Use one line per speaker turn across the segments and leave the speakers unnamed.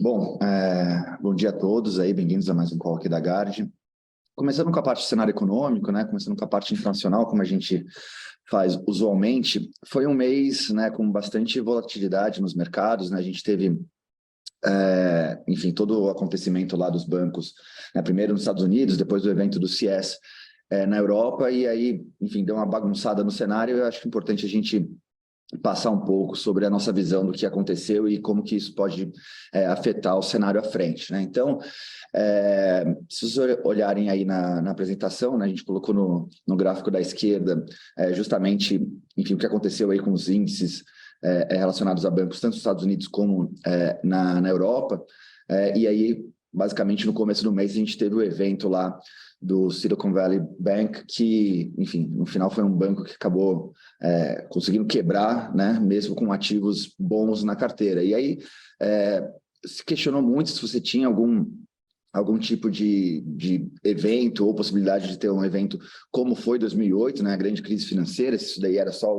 Bom, bom dia a todos aí, bem-vindos a mais um call aqui da Gard. Começando com a parte do cenário econômico, né, começando com a parte internacional, como a gente faz usualmente, foi um mês, né, com bastante volatilidade nos mercados, né, a gente teve, enfim, todo o acontecimento lá dos bancos, né, primeiro nos Estados Unidos, depois do evento do CS na Europa, e aí, enfim, deu uma bagunçada no cenário. Eu acho que é importante a gente passar um pouco sobre a nossa visão do que aconteceu e como que isso pode afetar o cenário à frente, né? Então, se vocês olharem aí na apresentação, né, a gente colocou no gráfico da esquerda justamente, enfim, o que aconteceu aí com os índices relacionados a bancos, tanto nos Estados Unidos como na Europa, e aí, basicamente, no começo do mês, a gente teve o evento lá do Silicon Valley Bank, que, enfim, no final foi um banco que acabou conseguindo quebrar, né, mesmo com ativos bons na carteira. E aí se questionou muito se você tinha algum tipo de evento ou possibilidade de ter um evento como foi 2008, né, a grande crise financeira, se isso daí era só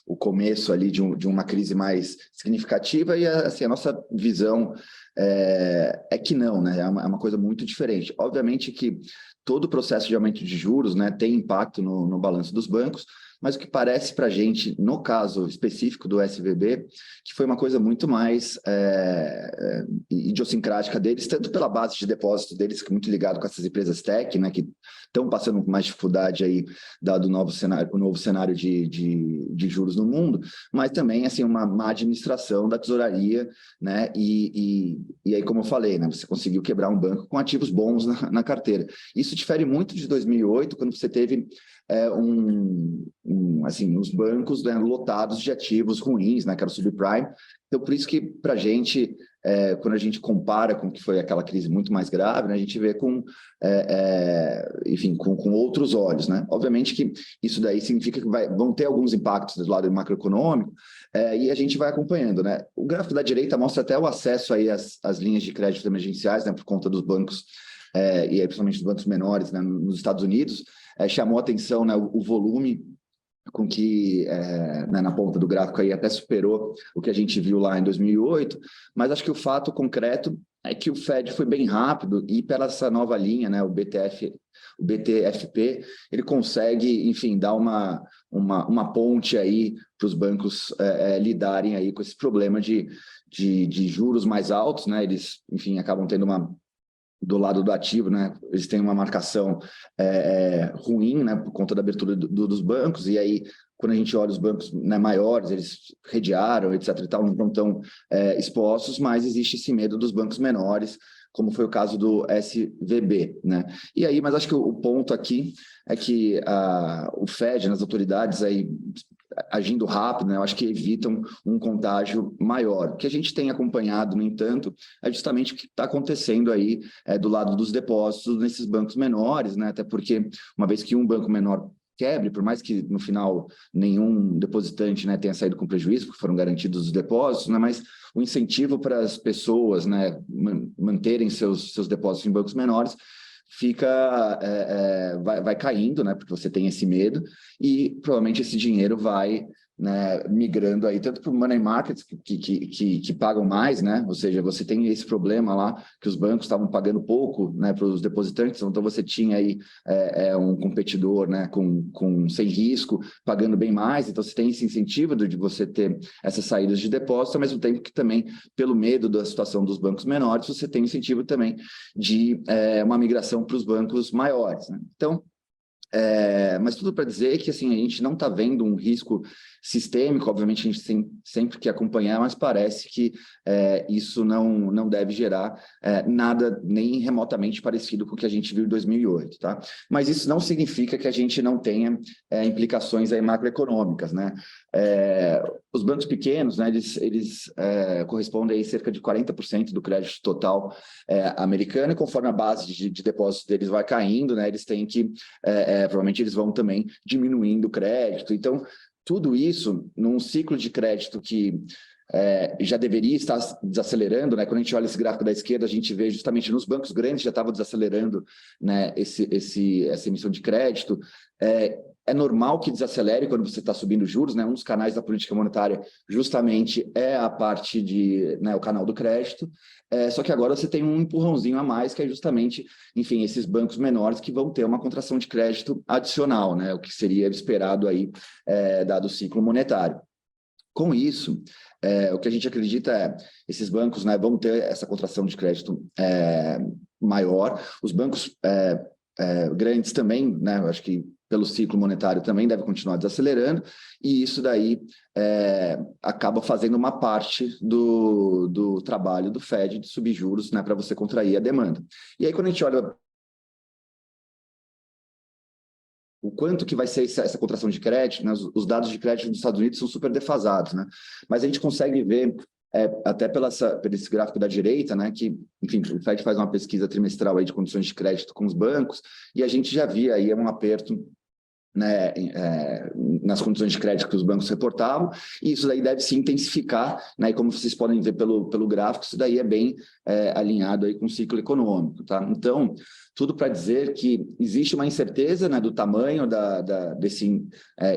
o começo ali de uma crise mais significativa. E assim, a nossa visão é que não, né, é uma coisa muito diferente. Obviamente que todo o processo de aumento de juros, né, tem impacto no balanço dos bancos, mas o que parece para a gente, no caso específico do SVB, que foi uma coisa muito mais idiosincrática deles, tanto pela base de depósito deles, que é muito ligado com essas empresas tech, né, que estão passando com mais dificuldade aí, dado o novo cenário de juros no mundo, mas também, assim, uma má administração da tesouraria, né, e aí, como eu falei, né, você conseguiu quebrar um banco com ativos bons na carteira. Isso difere muito de 2008, quando você teve assim, os bancos, né, lotados de ativos ruins, né, que era o subprime. Então, por isso que, para a gente, quando a gente compara com o que foi aquela crise muito mais grave, né, a gente vê enfim, com outros olhos, né? Obviamente que isso daí significa que vão ter alguns impactos do lado macroeconômico, e a gente vai acompanhando, né? O gráfico da direita mostra até o acesso aí às linhas de crédito emergenciais, né, por conta dos bancos, e aí, principalmente dos bancos menores, né, nos Estados Unidos. Chamou a atenção, né, o volume com que, né, na ponta do gráfico aí, até superou o que a gente viu lá em 2008, mas acho que o fato concreto é que o Fed foi bem rápido e pela essa nova linha, né, o BTFP, ele consegue, enfim, dar uma ponte aí para os bancos lidarem aí com esse problema de juros mais altos, né? Eles, enfim, acabam tendo do lado do ativo, né, eles têm uma marcação ruim, né, por conta da abertura dos bancos. E aí, quando a gente olha os bancos, né, maiores, eles redearam, etc. e tal, não estão expostos, mas existe esse medo dos bancos menores, como foi o caso do SVB, né? E aí, mas acho que o ponto aqui é que o Fed, nas autoridades aí, agindo rápido, né, eu acho que evitam um contágio maior. O que a gente tem acompanhado, no entanto, é justamente o que está acontecendo aí do lado dos depósitos nesses bancos menores, né, até porque, uma vez que um banco menor quebre, por mais que no final nenhum depositante, né, tenha saído com prejuízo, porque foram garantidos os depósitos, né, mas o incentivo para as pessoas, né, manterem seus depósitos em bancos menores vai caindo, né, porque você tem esse medo, e provavelmente esse dinheiro vai, né, migrando aí tanto para o money markets que pagam mais, né, ou seja, você tem esse problema lá que os bancos estavam pagando pouco, né, para os depositantes. Então você tinha aí um competidor, né, sem risco, pagando bem mais. Então você tem esse incentivo de você ter essas saídas de depósito, ao mesmo tempo que também, pelo medo da situação dos bancos menores, você tem incentivo também de uma migração para os bancos maiores, né? Então, mas tudo para dizer que, assim, a gente não está vendo um risco sistêmico. Obviamente a gente tem sempre que acompanhar, mas parece que isso não deve gerar nada nem remotamente parecido com o que a gente viu em 2008, tá? Mas isso não significa que a gente não tenha implicações aí macroeconômicas, né? Os bancos pequenos, né, eles correspondem a cerca de 40% do crédito total americano, e conforme a base de depósitos deles vai caindo, né, eles têm que provavelmente eles vão também diminuindo o crédito. Então, tudo isso num ciclo de crédito que já deveria estar desacelerando, né? Quando a gente olha esse gráfico da esquerda, a gente vê justamente nos bancos grandes já estava desacelerando, né, essa emissão de crédito. É normal que desacelere quando você está subindo juros, né? Um dos canais da política monetária justamente é a parte de, né, o canal do crédito. Só que agora você tem um empurrãozinho a mais, que é justamente, enfim, esses bancos menores que vão ter uma contração de crédito adicional, né? O que seria esperado aí, dado o ciclo monetário. Com isso, o que a gente acredita esses bancos, né, vão ter essa contração de crédito maior. Os bancos grandes também, né, eu acho que pelo ciclo monetário também deve continuar desacelerando, e isso daí acaba fazendo uma parte do trabalho do Fed de subir juros, né, para você contrair a demanda. E aí, quando a gente olha o quanto que vai ser essa contração de crédito, né? Os dados de crédito dos Estados Unidos são super defasados, né? Mas a gente consegue ver, até por esse gráfico da direita, né, que, enfim, o Fed faz uma pesquisa trimestral aí de condições de crédito com os bancos, e a gente já via aí um aperto, né, nas condições de crédito que os bancos reportavam, e isso daí deve se intensificar, né, e como vocês podem ver pelo gráfico, isso daí é bem alinhado aí com o ciclo econômico, tá? Então, tudo para dizer que existe uma incerteza, né, do tamanho desse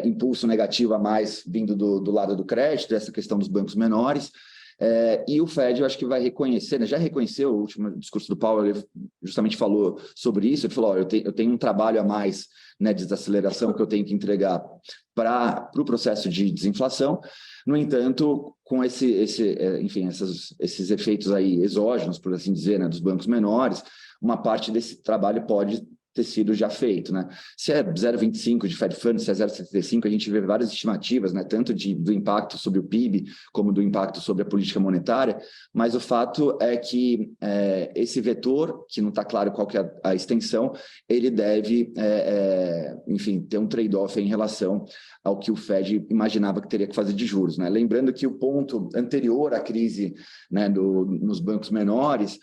impulso negativo a mais vindo do lado do crédito, dessa questão dos bancos menores, e o Fed, eu acho que vai reconhecer, né, já reconheceu, o último discurso do Powell, ele justamente falou sobre isso, ele falou, eu tenho um trabalho a mais, né, de desaceleração que eu tenho que entregar para o processo de desinflação. No entanto, com enfim, esses efeitos aí exógenos, por assim dizer, né, dos bancos menores, uma parte desse trabalho pode ter sido já feito, né? Se é 0,25 de Fed Funds, se é 0,75, a gente vê várias estimativas, né? Tanto do impacto sobre o PIB, como do impacto sobre a política monetária, mas o fato é que esse vetor, que não está claro qual que é a extensão, ele deve, enfim, ter um trade-off em relação ao que o Fed imaginava que teria que fazer de juros, né? Lembrando que o ponto anterior à crise, né, nos bancos menores,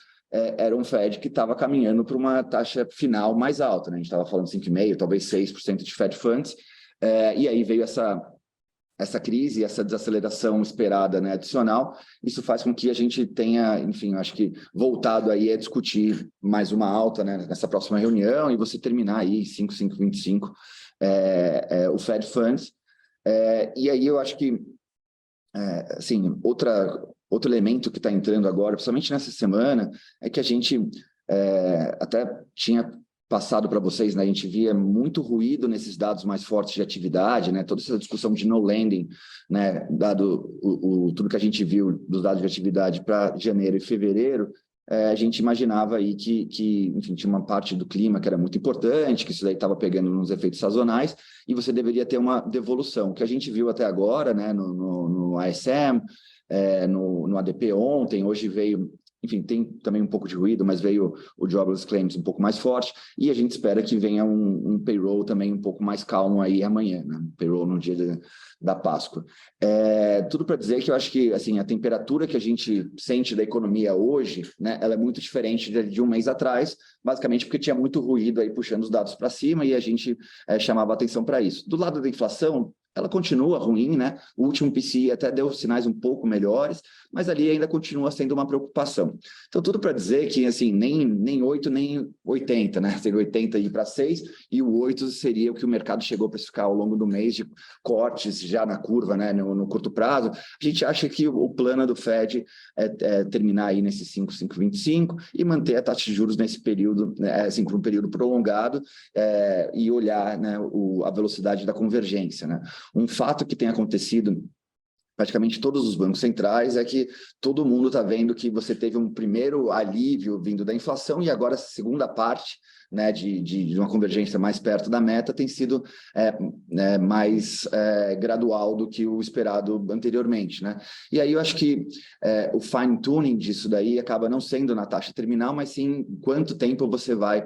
era um Fed que estava caminhando para uma taxa final mais alta, né? A gente estava falando 5,5%, talvez 6% de Fed Funds, e aí veio essa crise, essa desaceleração esperada, né, adicional. Isso faz com que a gente tenha, enfim, acho que voltado aí a discutir mais uma alta, né, nessa próxima reunião, e você terminar aí 5,25 o Fed Funds. E aí eu acho que, assim, outro elemento que está entrando agora, principalmente nessa semana, é que a gente até tinha passado para vocês, né? A gente via muito ruído nesses dados mais fortes de atividade, né? Toda essa discussão de no lending, né? Dado tudo que a gente viu dos dados de atividade para janeiro e fevereiro, a gente imaginava aí que, enfim, tinha uma parte do clima que era muito importante, que isso daí estava pegando nos efeitos sazonais, e você deveria ter uma devolução, que a gente viu até agora, né? No ISM, no ADP ontem, hoje veio, enfim, tem também um pouco de ruído, mas veio o Jobless Claims um pouco mais forte, e a gente espera que venha um payroll também um pouco mais calmo aí amanhã, né? Payroll no dia da Páscoa. Tudo para dizer que eu acho que, assim, a temperatura que a gente sente da economia hoje, né, ela é muito diferente de um mês atrás, basicamente porque tinha muito ruído aí puxando os dados para cima, e a gente chamava atenção para isso. Do lado da inflação, ela continua ruim, né? O último PCI até deu sinais um pouco melhores, mas ali ainda continua sendo uma preocupação. Então, tudo para dizer que, assim, nem 8, nem 80, né? Seria 80 ir para 6, e o 8 seria o que o mercado chegou para ficar ao longo do mês, de cortes já na curva, né? No curto prazo. A gente acha que o plano do Fed é terminar aí nesse 5,25 e manter a taxa de juros nesse período, né, assim, por um período prolongado, e olhar, né, a velocidade da convergência, né? Um fato que tem acontecido praticamente todos os bancos centrais é que todo mundo está vendo que você teve um primeiro alívio vindo da inflação, e agora a segunda parte, né, de uma convergência mais perto da meta tem sido mais gradual do que o esperado anteriormente, né? E aí eu acho que o fine tuning disso daí acaba não sendo na taxa terminal, mas sim quanto tempo você vai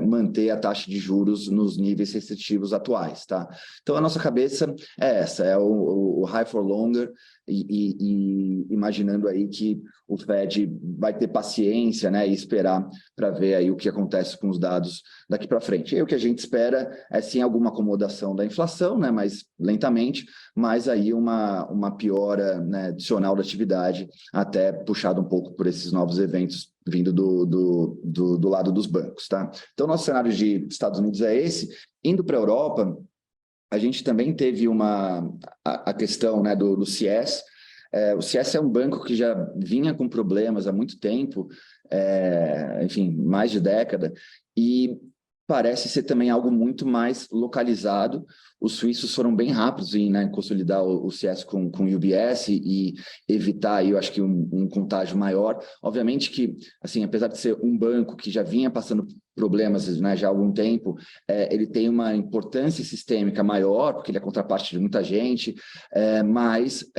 manter a taxa de juros nos níveis restritivos atuais, tá? Então a nossa cabeça é essa, é o high for longer, e imaginando aí que o Fed vai ter paciência, né, e esperar para ver aí o que acontece com os dados daqui para frente. E aí o que a gente espera é sim alguma acomodação da inflação, né, mas lentamente, mas aí uma piora, né, adicional da atividade, até puxado um pouco por esses novos eventos vindo do lado dos bancos, tá? Então, nosso cenário de Estados Unidos é esse. Indo para a Europa, a gente também teve a questão, né, do CS. O CS é um banco que já vinha com problemas há muito tempo, enfim, mais de década, e parece ser também algo muito mais localizado. Os suíços foram bem rápidos em, né, consolidar o CS com o UBS e evitar aí, eu acho que um contágio maior. Obviamente que, assim, apesar de ser um banco que já vinha passando problemas, né, já há algum tempo, ele tem uma importância sistêmica maior, porque ele é contraparte de muita gente, mas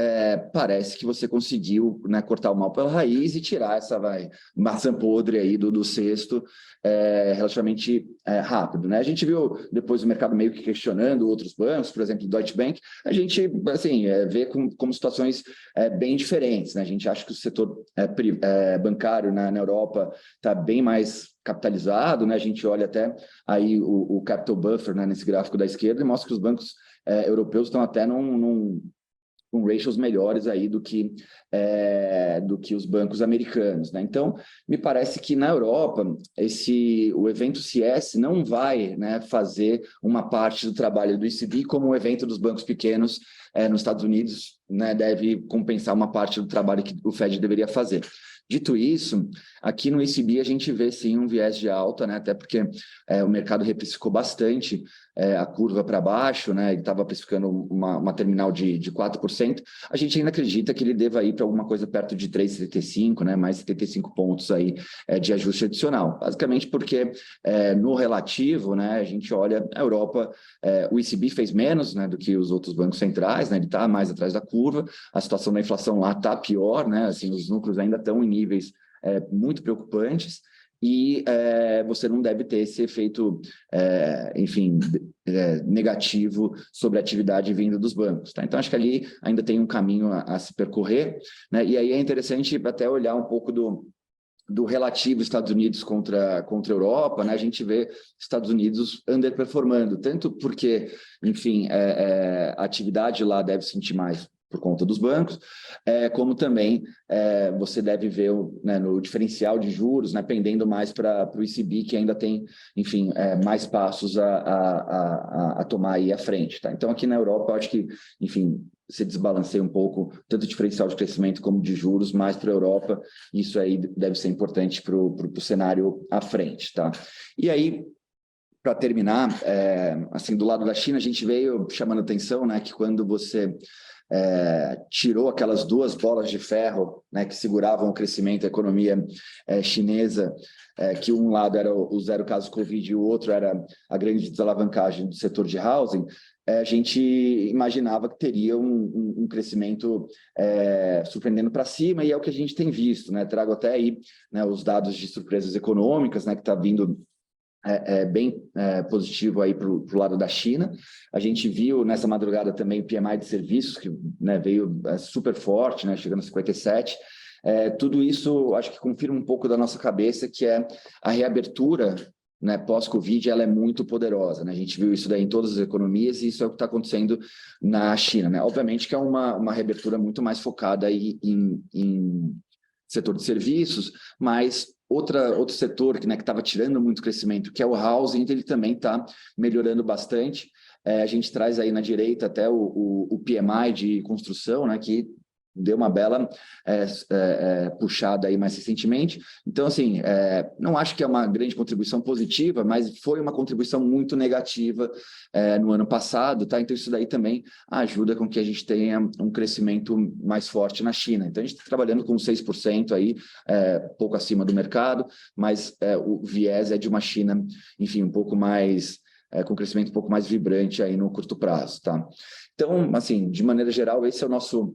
parece que você conseguiu, né, cortar o mal pela raiz e tirar essa maçã podre aí do cesto relativamente rápido, né? A gente viu depois o mercado meio que questionando outros bancos, por exemplo, o Deutsche Bank, a gente assim, vê como situações bem diferentes, né? A gente acha que o setor bancário na Europa está bem mais capitalizado, né? A gente olha até aí o capital buffer, né, nesse gráfico da esquerda e mostra que os bancos europeus estão até com ratios melhores aí do que os bancos americanos, né? Então, me parece que na Europa o evento CS não vai, né, fazer uma parte do trabalho do ECB como o evento dos bancos pequenos nos Estados Unidos, né, deve compensar uma parte do trabalho que o Fed deveria fazer. Dito isso, aqui no ECB a gente vê sim um viés de alta, né? Até porque o mercado reprecificou bastante a curva para baixo, né? Ele estava precificando uma terminal de 4%. A gente ainda acredita que ele deva ir para alguma coisa perto de 3,75, né? Mais 75 pontos aí de ajuste adicional. Basicamente porque no relativo, né? A gente olha a Europa, o ECB fez menos, né, do que os outros bancos centrais, né? Ele está mais atrás da curva. A situação da inflação lá está pior, né? Assim, os núcleos ainda estão em níveis muito preocupantes e você não deve ter esse efeito, enfim, negativo sobre a atividade vinda dos bancos. Tá? Então, acho que ali ainda tem um caminho a se percorrer, né? E aí é interessante até olhar um pouco do relativo Estados Unidos contra a Europa, né? A gente vê Estados Unidos underperformando, tanto porque, enfim, a atividade lá deve sentir mais por conta dos bancos, como também você deve ver né, no diferencial de juros, né, pendendo mais para o ECB, que ainda tem, enfim, mais passos a tomar aí à frente. Tá? Então, aqui na Europa, eu acho que, enfim, se desbalanceia um pouco, tanto o diferencial de crescimento como de juros, mais para a Europa, isso aí deve ser importante para o cenário à frente. Tá? E aí, para terminar, assim, do lado da China, a gente veio chamando atenção, né, que quando você tirou aquelas duas bolas de ferro, né, que seguravam o crescimento da economia chinesa, que um lado era o zero caso Covid e o outro era a grande desalavancagem do setor de housing, a gente imaginava que teria um crescimento surpreendendo para cima, e é o que a gente tem visto, né? Trago até aí, né, os dados de surpresas econômicas, né, que está vindo bem positivo aí para o lado da China. A gente viu nessa madrugada também o PMI de serviços, que, né, veio super forte, né, chegando a 57. Tudo isso, acho que confirma um pouco da nossa cabeça, que é a reabertura, né, pós-Covid, ela é muito poderosa, né? A gente viu isso daí em todas as economias e isso é o que está acontecendo na China, né? Obviamente que é uma reabertura muito mais focada aí em setor de serviços, mas outro setor que, né, que estava tirando muito crescimento, que é o housing, ele também está melhorando bastante. A gente traz aí na direita até o PMI de construção, né, que deu uma bela puxada aí mais recentemente. Então, assim, não acho que é uma grande contribuição positiva, mas foi uma contribuição muito negativa no ano passado, tá? Então, isso daí também ajuda com que a gente tenha um crescimento mais forte na China. Então, a gente está trabalhando com 6% aí, pouco acima do mercado, mas o viés é de uma China, enfim, um pouco mais, com crescimento um pouco mais vibrante aí no curto prazo, tá? Então, assim, de maneira geral, esse é o nosso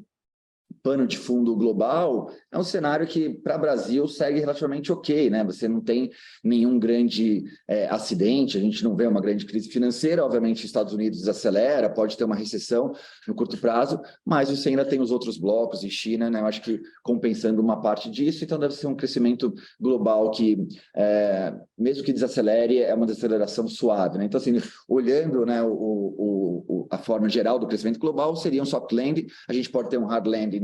pano de fundo global. É um cenário que, para o Brasil, segue relativamente ok, né? Você não tem nenhum grande acidente, a gente não vê uma grande crise financeira, obviamente, os Estados Unidos desacelera, pode ter uma recessão no curto prazo, mas você ainda tem os outros blocos e China, né? Eu acho que compensando uma parte disso, então deve ser um crescimento global que, mesmo que desacelere, é uma desaceleração suave, né? Então, assim, olhando, né, a forma geral do crescimento global, seria um soft landing, a gente pode ter um hard landing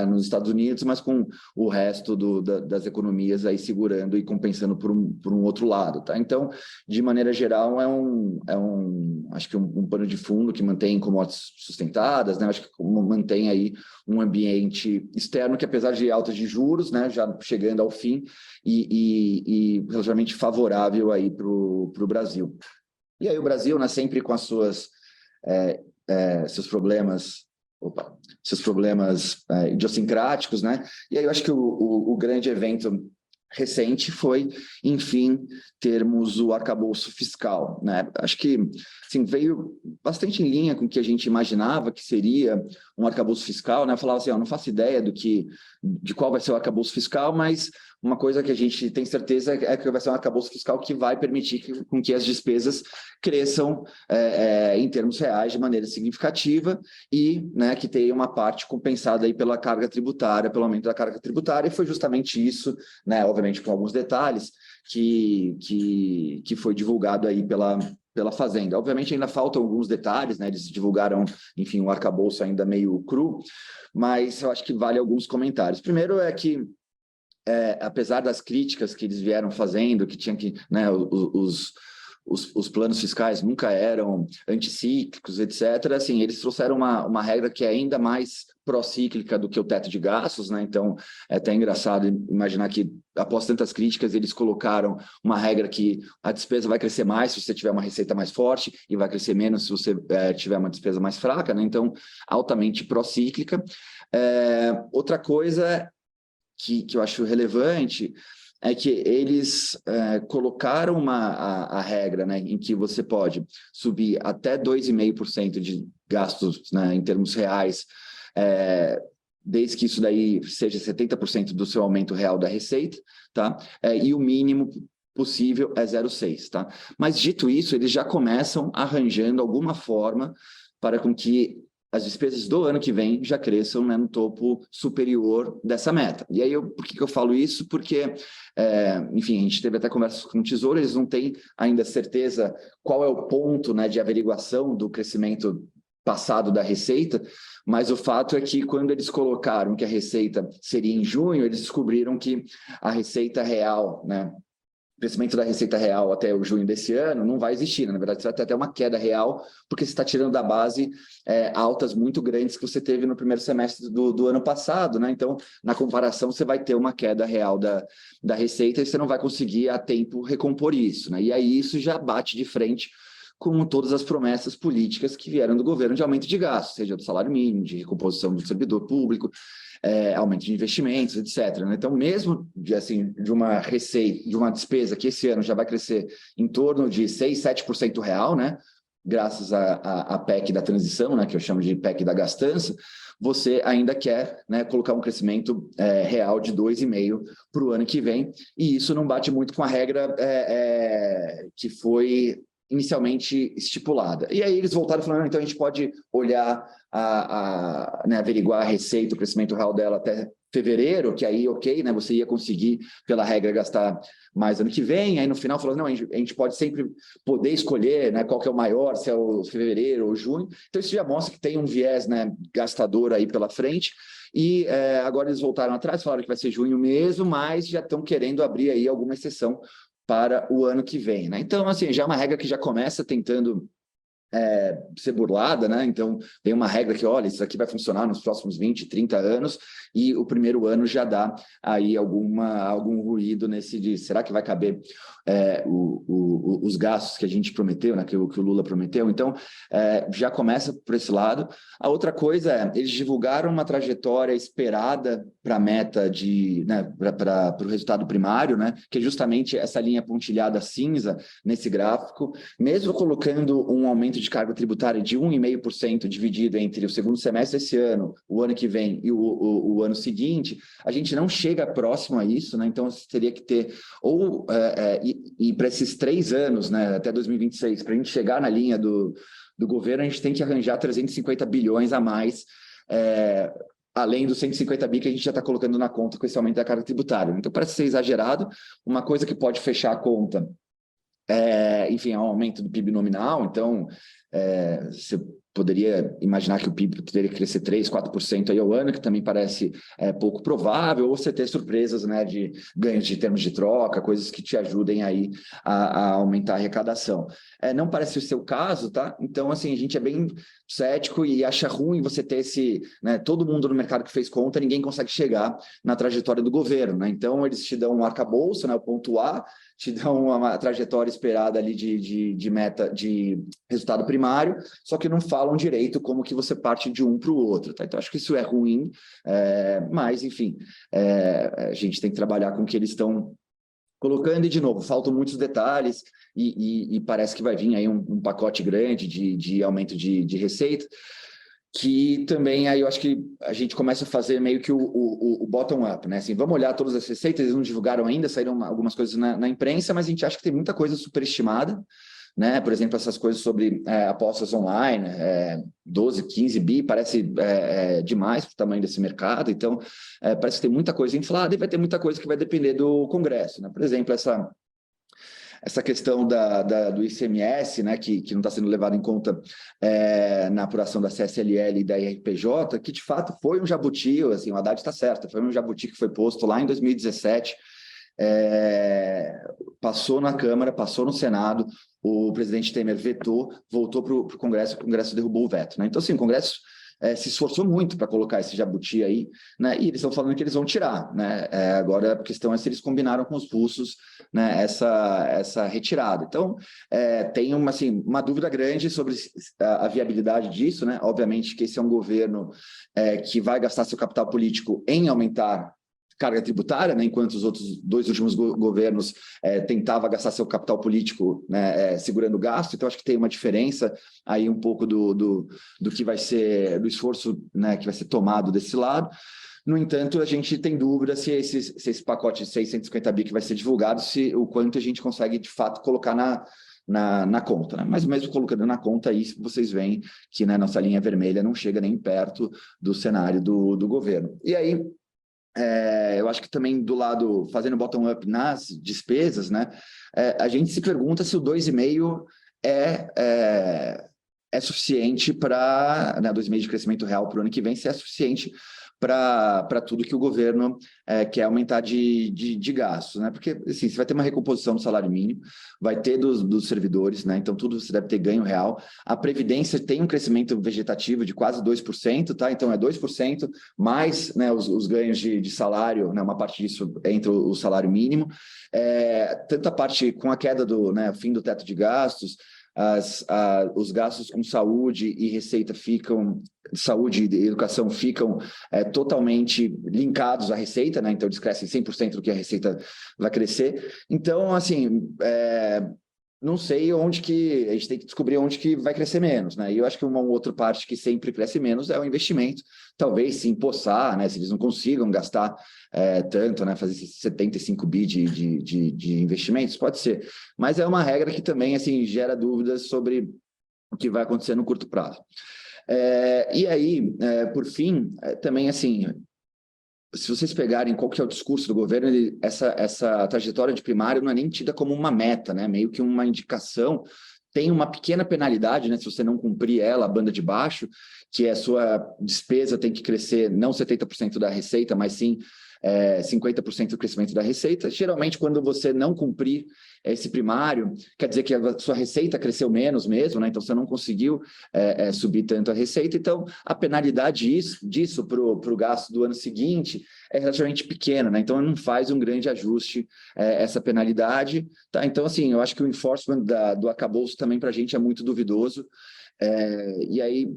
nos Estados Unidos, mas com o resto das economias aí segurando e compensando por um outro lado, tá? Então, de maneira geral, acho que um pano de fundo que mantém commodities sustentadas, né? Acho que mantém aí um ambiente externo que, apesar de altas de juros, né, já chegando ao fim e relativamente favorável aí para o Brasil. E aí o Brasil, né, sempre com as seus problemas idiosincráticos, né? E aí eu acho que o grande evento recente foi, enfim, termos o arcabouço fiscal, né? Acho que assim, veio bastante em linha com o que a gente imaginava que seria um arcabouço fiscal, né? Eu falava assim, não faço ideia de qual vai ser o arcabouço fiscal, mas uma coisa que a gente tem certeza é que vai ser um arcabouço fiscal que vai permitir com que as despesas cresçam em termos reais de maneira significativa e, né, que tenha uma parte compensada aí pela carga tributária, pelo aumento da carga tributária, e foi justamente isso, né, obviamente com alguns detalhes, que foi divulgado aí pela Fazenda. Obviamente ainda faltam alguns detalhes, né? Eles divulgaram, enfim, um arcabouço ainda meio cru, mas eu acho que vale alguns comentários. Primeiro é que, apesar das críticas que eles vieram fazendo, que tinha que, né, os planos fiscais nunca eram anticíclicos, etc., assim, eles trouxeram uma regra que é ainda mais pró-cíclica do que o teto de gastos, né? Então, é até engraçado imaginar que, após tantas críticas, eles colocaram uma regra que a despesa vai crescer mais se você tiver uma receita mais forte e vai crescer menos se você tiver uma despesa mais fraca, né? Então, altamente pró-cíclica. Outra coisa que eu acho relevante é que eles colocaram a regra, né, em que você pode subir até 2,5% de gastos, né, em termos reais, desde que isso daí seja 70% do seu aumento real da receita, tá? E o mínimo possível é 0,6, tá? Mas, dito isso, eles já começam arranjando alguma forma para com que as despesas do ano que vem já cresçam, né, no topo superior dessa meta. E aí, por que eu falo isso? Porque, enfim, a gente teve até conversas com o Tesouro, eles não têm ainda certeza qual é o ponto, né, de averiguação do crescimento passado da receita, mas o fato é que quando eles colocaram que a receita seria em junho, eles descobriram que a receita real, né, o crescimento da receita real até o junho desse ano não vai existir, né? Na verdade, você vai ter até uma queda real, porque você está tirando da base altas muito grandes que você teve no primeiro semestre do ano passado, né? Então, na comparação, você vai ter uma queda real da receita e você não vai conseguir a tempo recompor isso, né? E aí isso já bate de frente com todas as promessas políticas que vieram do governo de aumento de gastos, seja do salário mínimo, de recomposição do servidor público, aumento de investimentos, etc. Né? Então, mesmo de uma receita, de uma despesa que esse ano já vai crescer em torno de 6%, 7% real, né? Graças à PEC da transição, né? Que eu chamo de PEC da gastança, você ainda quer, né, colocar um crescimento real de 2,5% para o ano que vem, e isso não bate muito com a regra que foi inicialmente estipulada. E aí eles voltaram falando, então a gente pode olhar, né, averiguar a receita, o crescimento real dela até fevereiro, que aí, ok, né, você ia conseguir, pela regra, gastar mais ano que vem, aí no final falou, não, a gente pode sempre poder escolher, né, qual que é o maior, se é o fevereiro ou junho, então isso já mostra que tem um viés, né, gastador aí pela frente, e agora eles voltaram atrás, falaram que vai ser junho mesmo, mas já estão querendo abrir aí alguma exceção para o ano que vem, né? Então, assim, já é uma regra que já começa tentando ser burlada, né? Então, tem uma regra que, olha, isso aqui vai funcionar nos próximos 20, 30 anos, e o primeiro ano já dá aí algum ruído nesse de, será que vai caber os gastos que a gente prometeu, né? Que o Lula prometeu? Então, já começa por esse lado. A outra coisa eles divulgaram uma trajetória esperada para a meta né, para o resultado primário, né? Que é justamente essa linha pontilhada cinza nesse gráfico, mesmo colocando um aumento de carga tributária de 1,5% dividido entre o segundo semestre desse ano, o ano que vem e o ano seguinte, a gente não chega próximo a isso, né? Então, você teria que ter, ou e para esses 3 anos, né, até 2026, para a gente chegar na linha do governo, a gente tem que arranjar 350 bilhões a mais, além dos 150 bi que a gente já está colocando na conta com esse aumento da carga tributária. Então, parece ser exagerado. Uma coisa que pode fechar a conta enfim, é um aumento do PIB nominal, então você poderia imaginar que o PIB teria que crescer 3%, 4% aí ao ano, que também parece pouco provável, ou você ter surpresas, né, de ganhos de termos de troca, coisas que te ajudem aí a aumentar a arrecadação. Não parece ser o caso, tá? Então, assim, a gente é bem cético e acha ruim você ter né, todo mundo no mercado que fez conta, ninguém consegue chegar na trajetória do governo, né? Então, eles te dão um arcabouço, né, o ponto A, te dão uma trajetória esperada ali de meta, de resultado primário, só que não falam direito como que você parte de um para o outro, tá? Então, acho que isso é ruim, mas, enfim, a gente tem que trabalhar com o que eles estão colocando, e, de novo, faltam muitos detalhes e parece que vai vir aí um pacote grande de aumento de receita, que também aí eu acho que a gente começa a fazer meio que o bottom-up, né? Assim, vamos olhar todas as receitas, eles não divulgaram ainda, saíram algumas coisas na imprensa, mas a gente acha que tem muita coisa superestimada, né? Por exemplo, essas coisas sobre apostas online, 12, 15 bi, parece demais para o tamanho desse mercado, então parece que tem muita coisa inflada e vai ter muita coisa que vai depender do Congresso, né? Por exemplo, essa questão do ICMS, né, que não está sendo levado em conta na apuração da CSLL e da IRPJ, que de fato foi um jabuti, assim, o Haddad está certo, foi um jabuti que foi posto lá em 2017, passou na Câmara, passou no Senado, o presidente Temer vetou, voltou para o Congresso derrubou o veto, né? Então, assim, o Congresso se esforçou muito para colocar esse jabuti aí, né? E eles estão falando que eles vão tirar, né? Agora a questão é se eles combinaram com os russos, né, essa retirada. Então, tem uma dúvida grande sobre a viabilidade disso, né? Obviamente que esse é um governo que vai gastar seu capital político em aumentar carga tributária, né, enquanto os outros dois últimos governos tentavam gastar seu capital político, né, segurando o gasto. Então, acho que tem uma diferença aí um pouco do que vai ser, do esforço, né, que vai ser tomado desse lado. No entanto, a gente tem dúvida se esse pacote de 650 bi que vai ser divulgado, o quanto a gente consegue, de fato, colocar na conta, né? Mas mesmo colocando na conta, aí vocês veem que, né, nossa linha vermelha não chega nem perto do cenário do governo. E aí, eu acho que também do lado, fazendo bottom-up nas despesas, né, a gente se pergunta se o 2,5 é suficiente para, né, 2,5 de crescimento real para o ano que vem, se é suficiente para tudo que o governo quer aumentar de gastos, né? Porque, assim, você vai ter uma recomposição do salário mínimo, vai ter dos servidores, né? Então, tudo você deve ter ganho real. A Previdência tem um crescimento vegetativo de quase 2%, tá? Então, é 2% mais, né, os ganhos de salário, né? Uma parte disso entra o salário mínimo. Tanto a parte com a queda né, fim do teto de gastos, os gastos com saúde e receita saúde e educação ficam totalmente linkados à receita, né? Então eles crescem 100% do que a receita vai crescer. Então, assim, não sei onde que a gente tem que descobrir onde que vai crescer menos, né? E eu acho que uma outra parte que sempre cresce menos é o investimento. Talvez se empossar, né? Se eles não consigam gastar tanto, né? Fazer esses 75 bi de investimentos, pode ser. Mas é uma regra que também, assim, gera dúvidas sobre o que vai acontecer no curto prazo. E aí, por fim, também, assim, se vocês pegarem qual que é o discurso do governo, essa trajetória de primário não é nem tida como uma meta, né? Meio que uma indicação, tem uma pequena penalidade, né? Se você não cumprir ela, a banda de baixo, que a sua despesa tem que crescer não 70% da receita, mas sim 50% do crescimento da receita. Geralmente, quando você não cumprir esse primário, quer dizer que a sua receita cresceu menos mesmo, né? Então você não conseguiu subir tanto a receita. Então, a penalidade disso para o gasto do ano seguinte é relativamente pequena, né? Então não faz um grande ajuste essa penalidade, tá? Então, assim, eu acho que o enforcement do arcabouço também para a gente é muito duvidoso. E aí,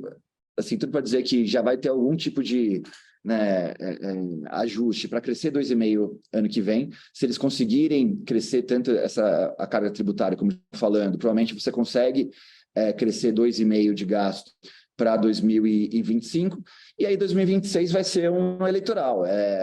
assim, tudo para dizer que já vai ter algum tipo de, né, ajuste para crescer 2,5 ano que vem. Se eles conseguirem crescer tanto a carga tributária, como falando, provavelmente você consegue crescer 2,5 de gasto para 2025, e aí 2026 vai ser um eleitoral.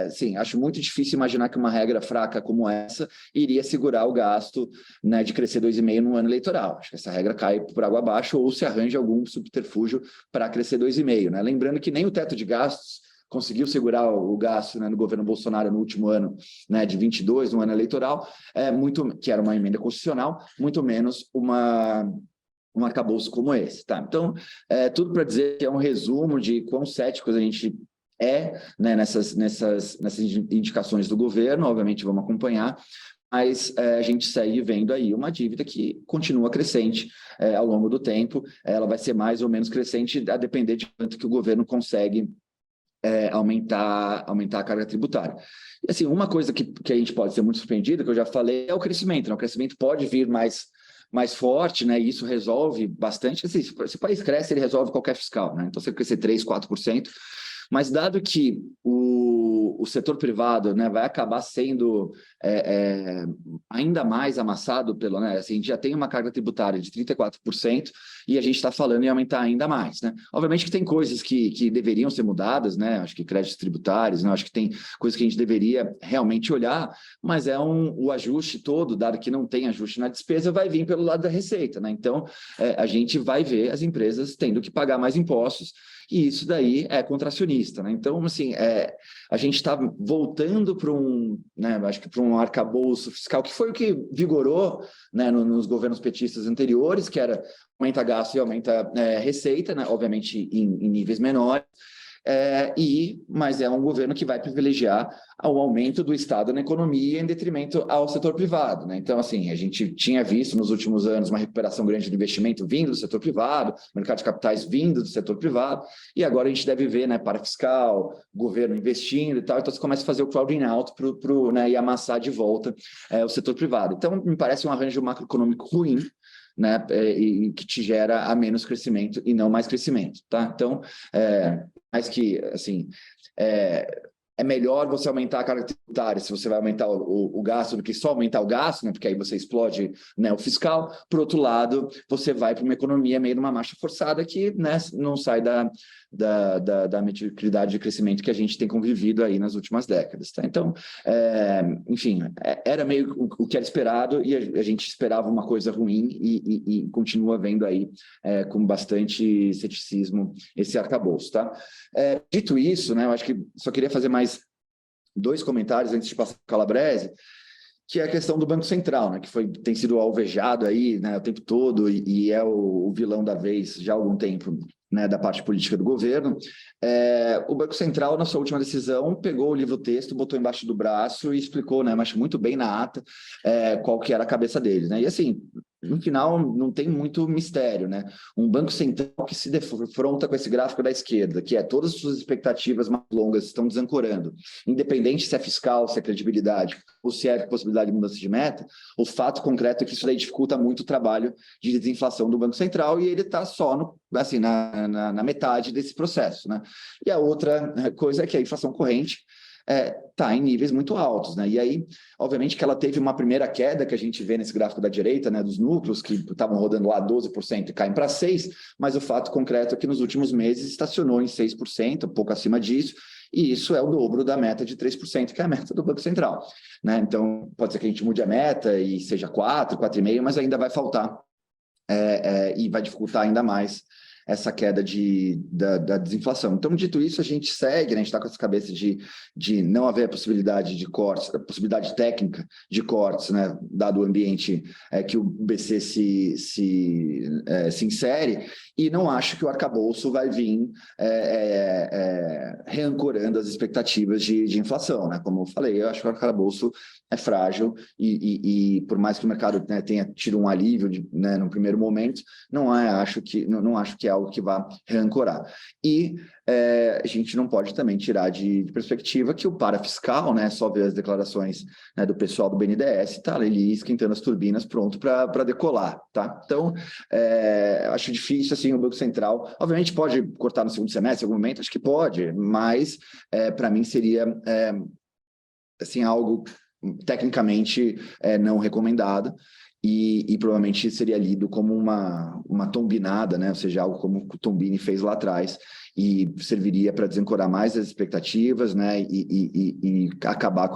Sim, acho muito difícil imaginar que uma regra fraca como essa iria segurar o gasto, né, de crescer 2,5 no ano eleitoral. Acho que essa regra cai por água abaixo ou se arranja algum subterfúgio para crescer 2,5, né? Lembrando que nem o teto de gastos conseguiu segurar o gasto, né, no governo Bolsonaro no último ano, né, de 22, no ano eleitoral, que era uma emenda constitucional, muito menos um arcabouço como esse, tá? Então, tudo para dizer que é um resumo de quão céticos a gente né, nessas indicações do governo. Obviamente vamos acompanhar, mas a gente segue vendo aí uma dívida que continua crescente ao longo do tempo. Ela vai ser mais ou menos crescente a depender de quanto que o governo consegue aumentar a carga tributária. E assim, uma coisa que a gente pode ser muito surpreendido, que eu já falei, é o crescimento, né? O crescimento pode vir mais forte, né? E isso resolve bastante. Assim, se o país cresce, ele resolve qualquer fiscal, né? Então, se ele crescer 3%, 4%, mas dado que o setor privado, né, vai acabar sendo ainda mais amassado pelo, né, assim, a gente já tem uma carga tributária de 34% e a gente está falando em aumentar ainda mais, né? Obviamente que tem coisas que deveriam ser mudadas, né? Acho que créditos tributários, né? Acho que tem coisas que a gente deveria realmente olhar, mas o ajuste todo, dado que não tem ajuste na despesa, vai vir pelo lado da receita, né? Então, a gente vai ver as empresas tendo que pagar mais impostos. E isso daí é contracionista, né? Então, assim, a gente está voltando para né, acho que para um arcabouço fiscal, que foi o que vigorou, né, nos governos petistas anteriores, que era aumenta gasto e aumenta receita, né? Obviamente em níveis menores. Mas é um governo que vai privilegiar o aumento do Estado na economia em detrimento ao setor privado, né? Então, assim, a gente tinha visto nos últimos anos uma recuperação grande do investimento vindo do setor privado, mercado de capitais vindo do setor privado, e agora a gente deve ver, né, para fiscal, governo investindo e tal, então você começa a fazer o crowding out né, e amassar de volta o setor privado. Então, me parece um arranjo macroeconômico ruim, né, e que te gera a menos crescimento e não mais crescimento, tá? Então, mais que, assim, é melhor você aumentar a carga tributária se você vai aumentar o gasto do que só aumentar o gasto, né? Porque aí você explode, né, o fiscal. Por outro lado, você vai para uma economia meio numa marcha forçada que, né, não sai da mediocridade de crescimento que a gente tem convivido aí nas últimas décadas. Tá? Então, enfim, era meio o que era esperado e a gente esperava uma coisa ruim e continua vendo aí com bastante ceticismo esse arcabouço. Tá? Dito isso, né, eu acho que só queria fazer mais 2 comentários antes de passar para o Calabrese, que é a questão do Banco Central, né, que tem sido alvejado aí, né, o tempo todo e é o vilão da vez já há algum tempo, né, da parte política do governo. O Banco Central, na sua última decisão, pegou o livro-texto, botou embaixo do braço e explicou, né, mas muito bem na ata, qual que era a cabeça deles, né? E assim, no final, não tem muito mistério, né? Um Banco Central que se defronta com esse gráfico da esquerda, que todas as suas expectativas mais longas estão desancorando, independente se é fiscal, se é credibilidade, ou se é possibilidade de mudança de meta, o fato concreto é que isso daí dificulta muito o trabalho de desinflação do Banco Central e ele está só assim, na metade desse processo, né? E a outra coisa é que a inflação corrente está em níveis muito altos, né? E aí, obviamente que ela teve uma primeira queda que a gente vê nesse gráfico da direita, né, dos núcleos que estavam rodando lá 12% e caem para 6%, mas o fato concreto é que nos últimos meses estacionou em 6%, um pouco acima disso, e isso é o dobro da meta de 3%, que é a meta do Banco Central, né? Então, pode ser que a gente mude a meta e seja 4%, 4,5%, mas ainda vai faltar e vai dificultar ainda mais essa queda da desinflação. Então, dito isso, a gente segue, né? A gente está com essa cabeça de não haver a possibilidade de cortes, a possibilidade técnica de cortes, né? Dado o ambiente que o BC se insere, e não acho que o arcabouço vai vir reancorando as expectativas de inflação, né? Como eu falei, eu acho que o arcabouço é frágil e por mais que o mercado, né, tenha tido um alívio né, no primeiro momento, não acho que é algo que vá reancorar. E a gente não pode também tirar de perspectiva que o parafiscal, né, só ver as declarações, né, do pessoal do BNDES, está ali esquentando as turbinas pronto para decolar. Tá? Então, acho difícil assim, o Banco Central, obviamente pode cortar no segundo semestre em algum momento, acho que pode, mas para mim seria assim, algo tecnicamente não recomendado e provavelmente seria lido como uma tombinada, né? Ou seja, algo como o Tombini fez lá atrás e serviria para desancorar mais as expectativas, né? E acabar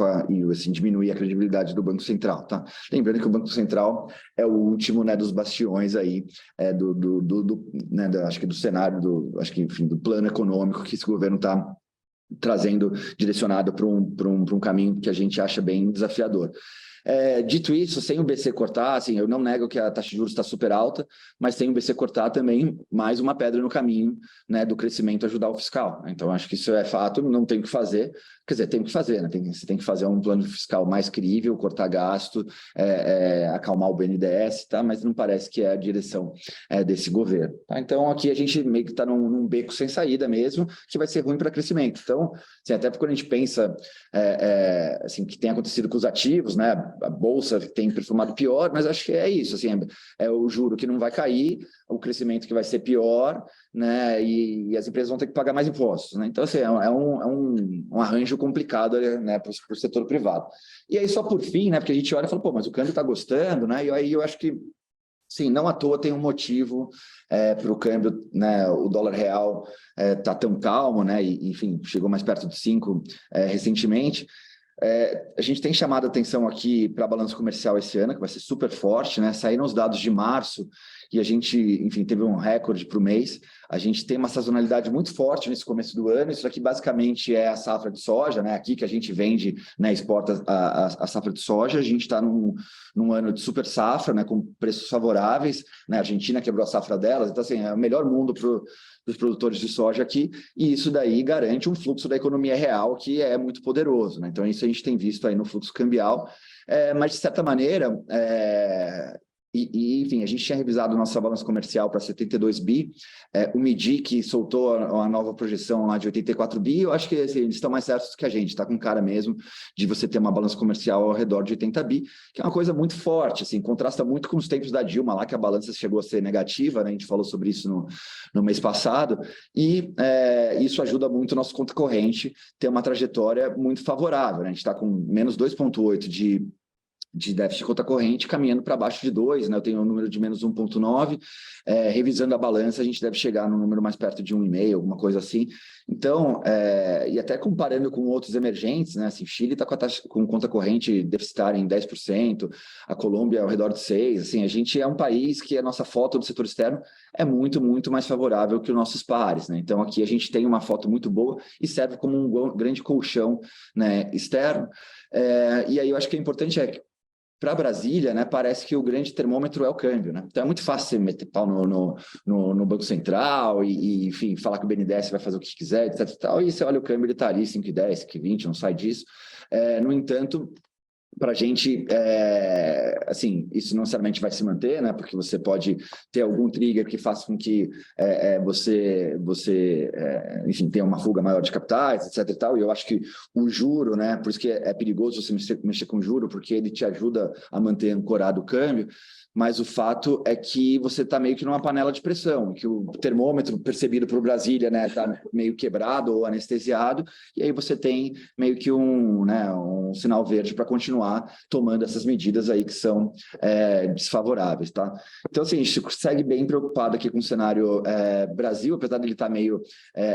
assim, diminuir a credibilidade do Banco Central, tá? Lembrando que o Banco Central é o último, né, dos bastiões aí né, acho que do cenário acho que enfim, do plano econômico que esse governo está trazendo, direcionado para um caminho que a gente acha bem desafiador. Dito isso, sem o BC cortar, assim, eu não nego que a taxa de juros está super alta, mas sem o BC cortar também, mais uma pedra no caminho, né, do crescimento ajudar o fiscal. Então, acho que isso é fato, não tem o que fazer. Quer dizer, tem o que fazer, né? Você tem que fazer um plano fiscal mais crível, cortar gasto, acalmar o BNDES, tá? Mas não parece que é a direção desse governo. Tá? Então, aqui a gente meio que está num beco sem saída mesmo, que vai ser ruim para crescimento. Então, assim, até porque quando a gente pensa assim, que tem acontecido com os ativos, né? A Bolsa tem performado pior, mas acho que é isso, assim, é o juro que não vai cair, o crescimento que vai ser pior, né? E as empresas vão ter que pagar mais impostos, né? Então, assim, é um arranjo complicado, né, para o setor privado. E aí, só por fim, né? Porque a gente olha e fala, pô, mas o câmbio está gostando, né? E aí eu acho que, sim, não à toa tem um motivo para o câmbio, né? O dólar real está tão calmo, né? E, enfim, chegou mais perto de 5 recentemente. A gente tem chamado a atenção aqui para a balança comercial esse ano, que vai ser super forte, né? Saíram os dados de março e a gente, enfim, teve um recorde para o mês. A gente tem uma sazonalidade muito forte nesse começo do ano. Isso aqui basicamente é a safra de soja, né? Aqui que a gente vende, né, exporta a safra de soja. A gente está num ano de super safra, né, com preços favoráveis, né? A Argentina quebrou a safra delas, então assim, é o melhor mundo para os produtores de soja aqui, e isso daí garante um fluxo da economia real que é muito poderoso, né? Então isso a gente tem visto aí no fluxo cambial, mas de certa maneira, enfim, a gente tinha revisado nossa balança comercial para 72 bi, o MIDI que soltou a nova projeção lá de 84 bi, eu acho que assim, eles estão mais certos que a gente, está com cara mesmo de você ter uma balança comercial ao redor de 80 bi, que é uma coisa muito forte, assim, contrasta muito com os tempos da Dilma lá, que a balança chegou a ser negativa, né? A gente falou sobre isso no mês passado, e isso ajuda muito o nosso conta corrente ter uma trajetória muito favorável, né? A gente está com menos 2,8 de déficit de conta corrente, caminhando para baixo de 2, né? Eu tenho um número de menos 1,9, revisando a balança, a gente deve chegar no número mais perto de 1,5, alguma coisa assim. Então, e até comparando com outros emergentes, né? Assim, Chile está com conta corrente deficitária em 10%, a Colômbia ao redor de 6%. Assim, a gente é um país que a nossa foto do setor externo é muito, muito mais favorável que os nossos pares, né? Então, aqui a gente tem uma foto muito boa e serve como um grande colchão, né, externo. E aí eu acho que é importante para Brasília, né, parece que o grande termômetro é o câmbio, né? Então é muito fácil você meter pau no Banco Central enfim, falar que o BNDES vai fazer o que quiser, etc e tal, e você olha o câmbio, ele está ali 5,10, 5,20, não sai disso. No entanto, para a gente, assim, isso não necessariamente vai se manter, né? Porque você pode ter algum trigger que faça com que você enfim, tenha uma fuga maior de capitais, etc e tal. E eu acho que o juro, né? Por isso que é perigoso você mexer com juro, porque ele te ajuda a manter ancorado o câmbio. Mas o fato é que você está meio que numa panela de pressão, que o termômetro percebido por Brasília, né, está meio quebrado ou anestesiado, e aí você tem meio que um sinal verde para continuar tomando essas medidas aí que são desfavoráveis, tá? Então, assim, a gente segue bem preocupado aqui com o cenário Brasil, apesar de ele estar meio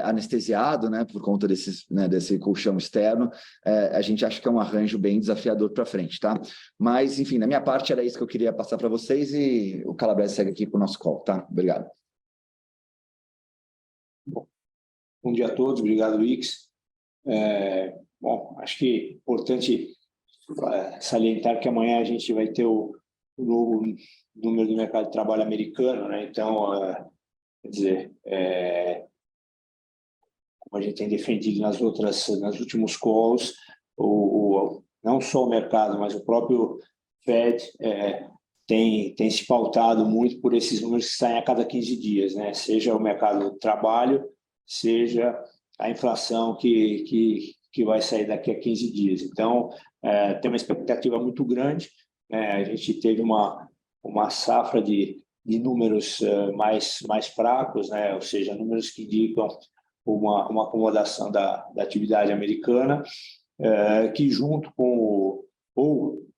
anestesiado, né, por conta desse colchão externo, a gente acha que é um arranjo bem desafiador para frente, tá? Mas, enfim, da minha parte era isso que eu queria passar para vocês e o Calabrese segue aqui com o nosso call, tá? Obrigado.
Bom dia a todos, obrigado, Ix. Bom, acho que é importante salientar que amanhã a gente vai ter o novo número do mercado de trabalho americano, né? Então, quer dizer, como a gente tem defendido nas últimos calls, não só o mercado, mas o próprio Fed tem se pautado muito por esses números que saem a cada 15 dias, né? Seja o mercado de trabalho, seja a inflação que vai sair daqui a 15 dias. Então, tem uma expectativa muito grande. A gente teve uma safra de números mais fracos, né? Ou seja, números que indicam uma acomodação da atividade americana, que junto com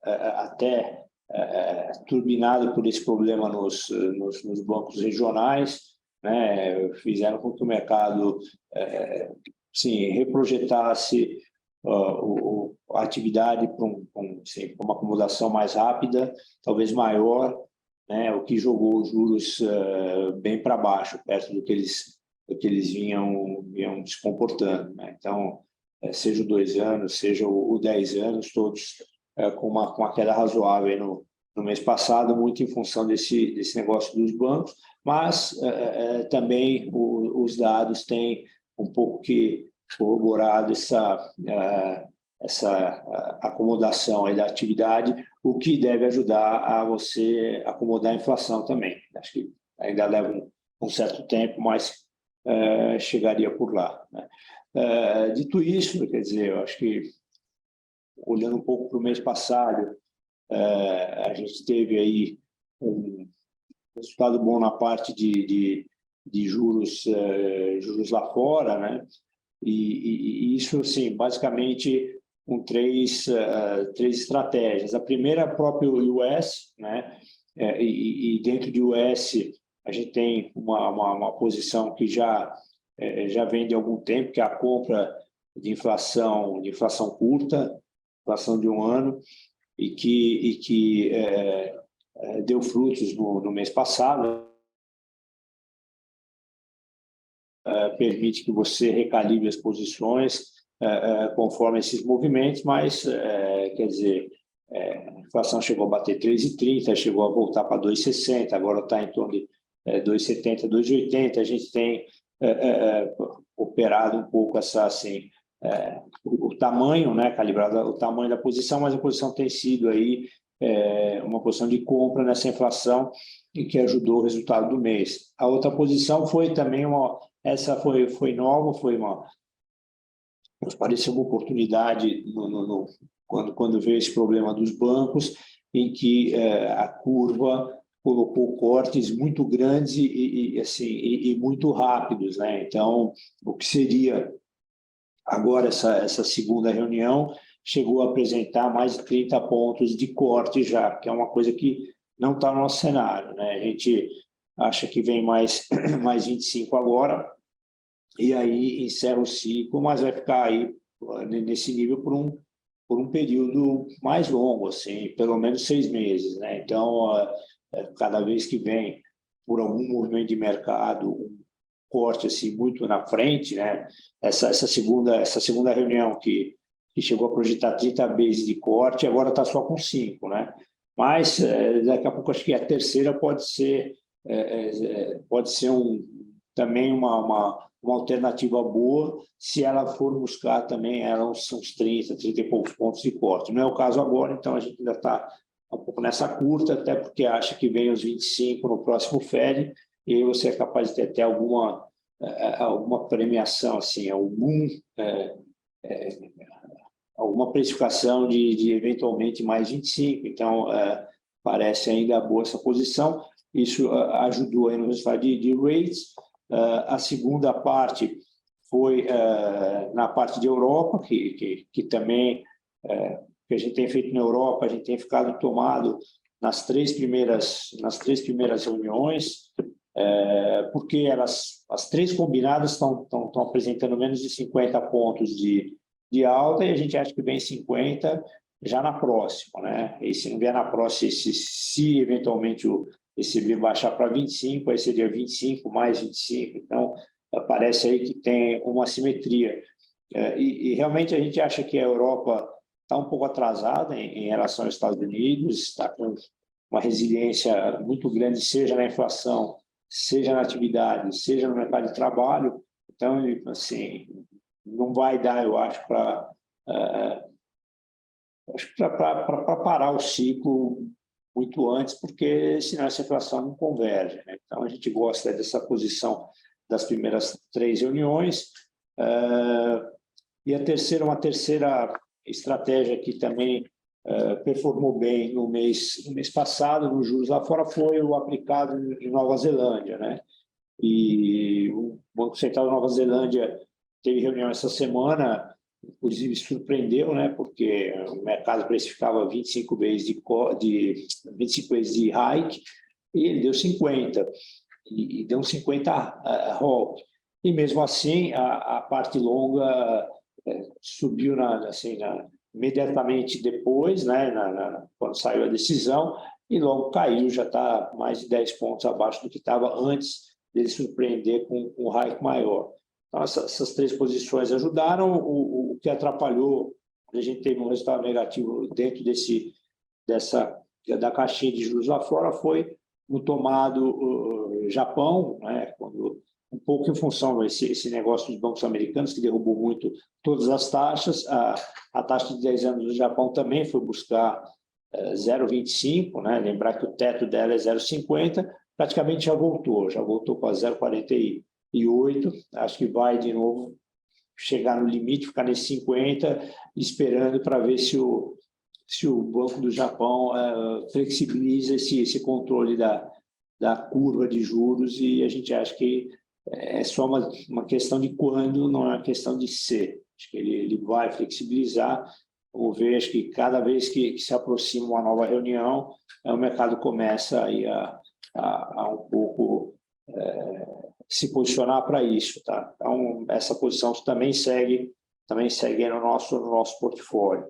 até turbinado por esse problema nos bancos regionais, né, fizeram com que o mercado reprojetasse a atividade para uma acomodação mais rápida, talvez maior, né, o que jogou os juros bem para baixo, perto do que eles vinham se comportando, né? Então, seja o 2 anos, seja o 10 anos, todos com uma queda razoável no mês passado, muito em função desse negócio dos bancos, mas também os dados têm um pouco que corroborado essa acomodação aí da atividade, o que deve ajudar a você acomodar a inflação também. Acho que ainda leva um certo tempo, mas chegaria por lá, né? Dito isso, quer dizer, eu acho que, olhando um pouco para o mês passado, a gente teve aí um resultado bom na parte de juros lá fora, né? E isso, assim, basicamente com três estratégias. A primeira é o próprio US, né? E dentro do US a gente tem uma posição que já vem de algum tempo, que é a compra de inflação curta, inflação de um ano, e que deu frutos no mês passado. Permite que você recalibre as posições conforme esses movimentos, mas, quer dizer, a inflação chegou a bater 3,30, chegou a voltar para 2,60, agora está em torno de 2,70, 2,80. A gente tem operado um pouco essa, assim, o tamanho, né, calibrado o tamanho da posição, mas a posição tem sido aí uma posição de compra nessa inflação e que ajudou o resultado do mês. A outra posição foi também essa foi nova, nos pareceu uma oportunidade quando veio esse problema dos bancos, em que a curva colocou cortes muito grandes e muito rápidos, né? Então, o que seria agora essa segunda reunião chegou a apresentar mais de 30 pontos de corte já, que é uma coisa que não está no nosso cenário, né? A gente acha que vem mais 25 agora, e aí encerra o ciclo, mas vai ficar aí nesse nível por um período mais longo, assim, pelo menos 6 meses, né? Então, cada vez que vem por algum movimento de mercado, um corte assim muito na frente, né? Essa segunda reunião que chegou a projetar 30 bases de corte, agora está só com 5, né? Mas daqui a pouco acho que a terceira pode ser também uma alternativa boa, se ela for buscar também uns 30 e poucos pontos de corte. Não é o caso agora, então a gente ainda está um pouco nessa curta, até porque acha que vem os 25 no próximo FED, e aí você é capaz de ter até alguma premiação, assim, alguma precificação de eventualmente mais 25. Então, parece ainda boa essa posição. Isso ajudou aí no resultado de rates. A segunda parte foi na parte de Europa, que também, que a gente tem feito na Europa, a gente tem ficado tomado nas três primeiras reuniões, porque as três combinadas estão apresentando menos de 50 pontos de alta, e a gente acha que vem 50 já na próxima, né? E se não vier na próxima, se eventualmente o ECB baixar para 25, aí seria 25 mais 25. Então, parece aí que tem uma assimetria. E realmente a gente acha que a Europa está um pouco atrasada em relação aos Estados Unidos, está com uma resiliência muito grande, seja na inflação, seja na atividade, seja no mercado de trabalho. Então, assim, não vai dar, eu acho, para parar o ciclo muito antes, porque senão essa inflação não converge, né? Então, a gente gosta dessa posição das primeiras 3 reuniões. E uma terceira estratégia que também performou bem no mês passado, nos juros lá fora, foi o aplicado em Nova Zelândia, né? E o Banco Central da Nova Zelândia teve reunião essa semana, inclusive surpreendeu, né? Porque o mercado precificava 25 vezes de hike, e ele deu 50, e deu 50 roll. E mesmo assim, a parte longa subiu imediatamente depois, né? Quando saiu a decisão, e logo caiu, já está mais de 10 pontos abaixo do que estava antes dele surpreender com um hike maior. Então, essas 3 posições ajudaram. O que atrapalhou a gente teve um resultado negativo dentro da caixinha de juros lá fora foi no tomado Japão, né, quando, um pouco em função desse negócio dos bancos americanos, que derrubou muito todas as taxas. A taxa de 10 anos do Japão também foi buscar 0,25, né? Lembrar que o teto dela é 0,50, praticamente já voltou para 0,48. Acho que vai de novo chegar no limite, ficar nesse 50, esperando para ver se o Banco do Japão flexibiliza esse controle da curva de juros, e a gente acha que é só uma questão de quando, não é uma questão de ser. Acho que ele vai flexibilizar. Vamos ver, acho que cada vez que se aproxima uma nova reunião, o mercado começa aí a um pouco se posicionar para isso. Tá? Então, essa posição também segue no nosso portfólio.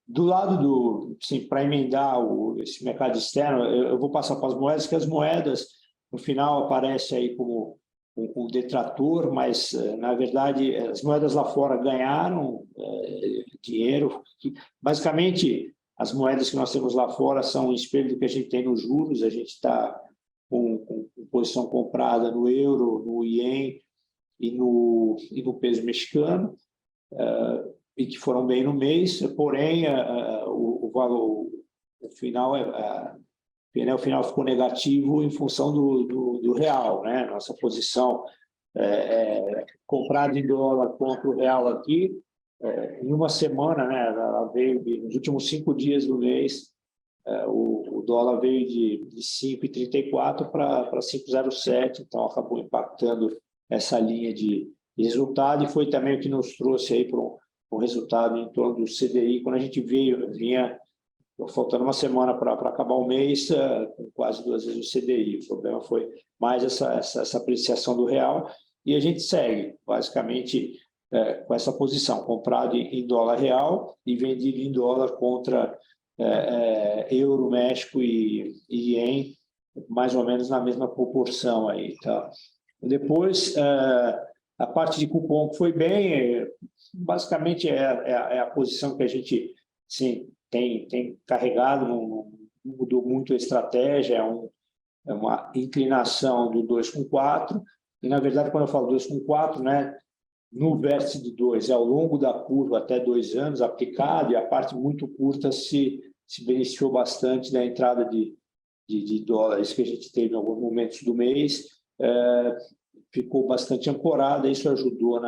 Do lado para emendar esse mercado externo, eu vou passar para as moedas, que as moedas, no final, aparecem aí como um detrator, mas, na verdade, as moedas lá fora ganharam dinheiro. Basicamente, as moedas que nós temos lá fora são um espelho do que a gente tem nos juros. A gente está com posição comprada no euro, no ien e no peso mexicano, e que foram bem no mês, porém, o valor, o final ficou negativo em função do real, né? Nossa posição comprada em dólar contra o real aqui, em uma semana, né? Ela veio nos últimos 5 dias do mês, o dólar veio de 5,34 para 5,07, então acabou impactando essa linha de resultado, e foi também o que nos trouxe aí para um resultado em torno do CDI, quando a gente vinha faltando uma semana para acabar o mês, com quase 2 vezes o CDI. O problema foi mais essa apreciação do real, e a gente segue, basicamente, com essa posição, comprado em dólar real e vendido em dólar contra euro, México e ien, mais ou menos na mesma proporção aí, tá? Depois, a parte de cupom foi bem, basicamente é a posição que a gente, sim, tem carregado, não mudou muito a estratégia, é uma inclinação do 2,4, e, na verdade, quando eu falo 2,4, né, no vértice de 2, ao longo da curva até 2 anos aplicado, e a parte muito curta se beneficiou bastante da entrada de dólares que a gente teve em alguns momentos do mês, ficou bastante ancorada. Isso ajudou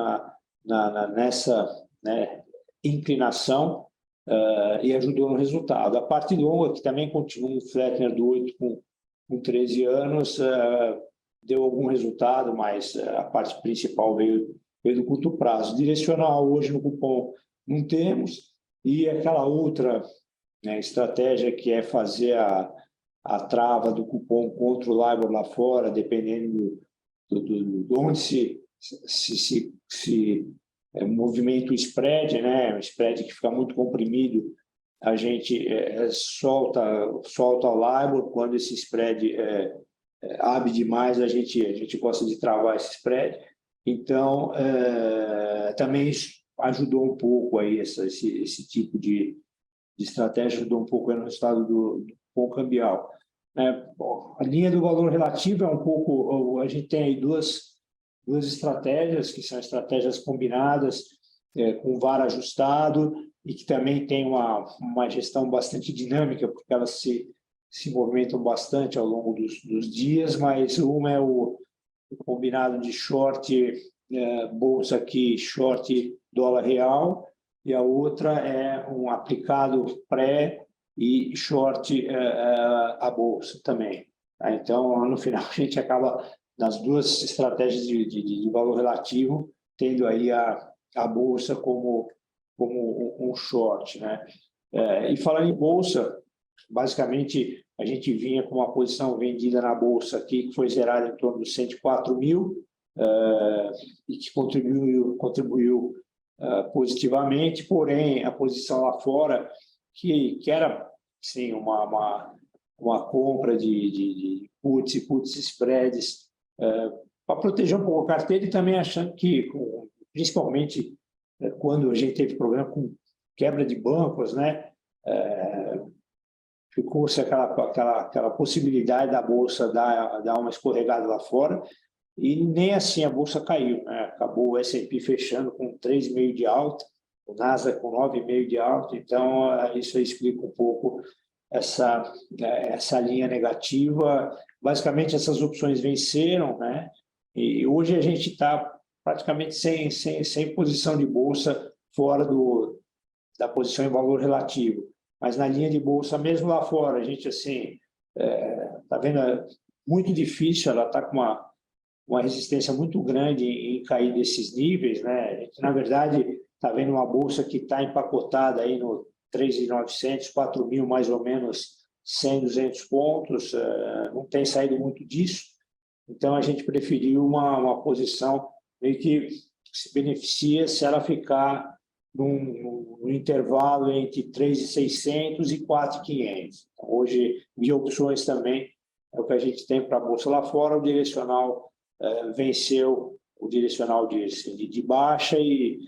nessa, né, inclinação, e ajudou no resultado. A parte longa, que também continua um Flettner do 8 com 13 anos, deu algum resultado, mas a parte principal veio do curto prazo. Direcional, hoje no cupom não temos, e aquela outra, né, estratégia que é fazer a trava do cupom contra o LIBOR lá fora, dependendo de onde se movimenta o spread, né? O spread que fica muito comprimido, a gente solta o LIBOR. Quando esse spread abre demais, a gente gosta de travar esse spread. Então, também ajudou um pouco aí esse tipo de estratégia, ajudou um pouco aí no resultado do cupom cambial. A linha do valor relativo é um pouco, a gente tem aí duas estratégias, que são estratégias combinadas, com VaR ajustado, e que também tem uma gestão bastante dinâmica, porque elas se movimentam bastante ao longo dos dias, mas uma é o combinado de short bolsa aqui, short dólar real, e a outra é um aplicado pré e short a bolsa também. Tá? Então, no final, a gente acaba, nas duas estratégias de valor relativo, tendo aí a bolsa como um short, né? E falando em bolsa, basicamente, a gente vinha com uma posição vendida na bolsa aqui, que foi zerada em torno dos 104 mil, e que contribuiu positivamente, porém, a posição lá fora, que era, sim, uma compra de puts e puts spreads, para proteger um pouco a carteira, e também achando que, principalmente quando a gente teve problema com quebra de bancos, né? Ficou-se aquela possibilidade da Bolsa dar uma escorregada lá fora, e nem assim a Bolsa caiu, né? Acabou o S&P fechando com 3,5 de alta, o Nasdaq com 9,5 de alta, então isso aí explica um pouco essa linha negativa. Basicamente, essas opções venceram, né? E hoje a gente está praticamente sem posição de Bolsa fora da posição em valor relativo. Mas na linha de Bolsa, mesmo lá fora, a gente assim está vendo muito difícil, ela está com uma resistência muito grande em cair desses níveis, né? A gente, na verdade, está vendo uma Bolsa que está empacotada aí no 3.900, 4.000 mais ou menos, 100, 200 pontos, não tem saído muito disso. Então, a gente preferiu uma posição meio que se beneficia se ela ficar no intervalo entre 3.600 e 4.500. Então, hoje, via opções também, é o que a gente tem para a Bolsa lá fora. O direcional venceu o direcional de baixa, e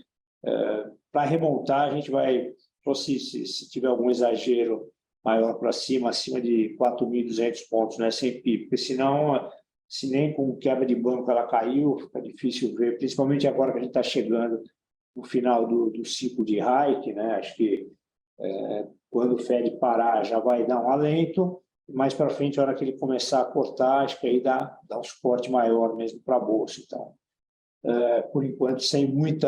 para remontar a gente vai, só se tiver algum exagero maior para cima, acima de 4.200 pontos no S&P, porque senão, se nem com quebra de banco ela caiu, fica difícil ver, principalmente agora que a gente está chegando no final do ciclo de hike, né? Acho que quando o Fed parar já vai dar um alento, mais para frente, a hora que ele começar a cortar, acho que aí dá um suporte maior mesmo para a Bolsa. Então, por enquanto, sem muito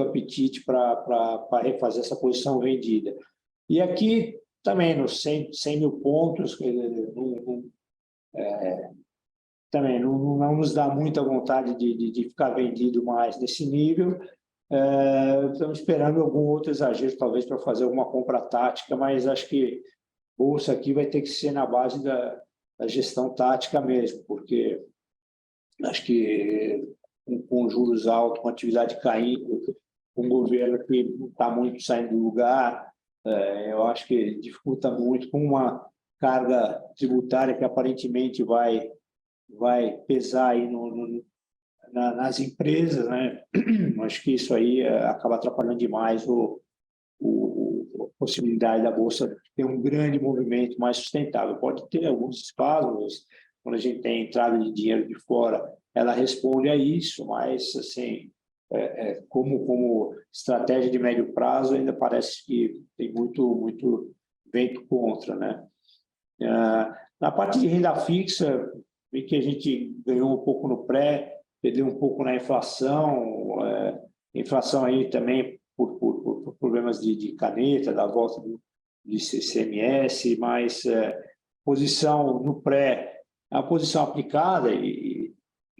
apetite para refazer essa posição vendida. E aqui também, nos 100 mil pontos, também não nos dá muita vontade de ficar vendido mais nesse nível. Estamos esperando algum outro exagero, talvez, para fazer alguma compra tática, mas acho que Bolsa aqui vai ter que ser na base da gestão tática mesmo, porque acho que com juros altos, com atividade caindo, com um governo que não está muito saindo do lugar, eu acho que dificulta muito, com uma carga tributária que aparentemente vai pesar aí nas empresas, né? Acho que isso aí acaba atrapalhando demais a possibilidade da Bolsa ter um grande movimento mais sustentável. Pode ter alguns espasmos, quando a gente tem entrada de dinheiro de fora, ela responde a isso, mas assim, como estratégia de médio prazo, ainda parece que tem muito vento contra, né? Na parte de renda fixa, vi que a gente ganhou um pouco no pré, perdeu um pouco na inflação, inflação aí também por problemas de caneta, da volta de CMS, mas posição no pré, a posição aplicada, e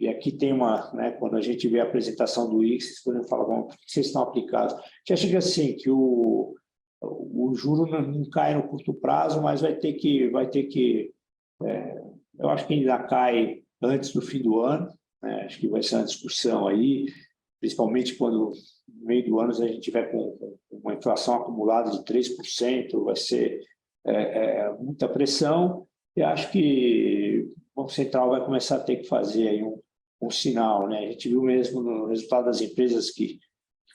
aqui tem né, quando a gente vê a apresentação do IX, quando eu falo, bom, por que vocês estão aplicados? Já chega assim, que o juro não cai no curto prazo, mas vai ter que eu acho que ainda cai antes do fim do ano, né? Acho que vai ser uma discussão aí, principalmente quando no meio do ano a gente tiver com uma inflação acumulada de 3%, vai ser muita pressão, e acho que o Banco Central vai começar a ter que fazer aí um sinal, né? A gente viu mesmo no resultado das empresas que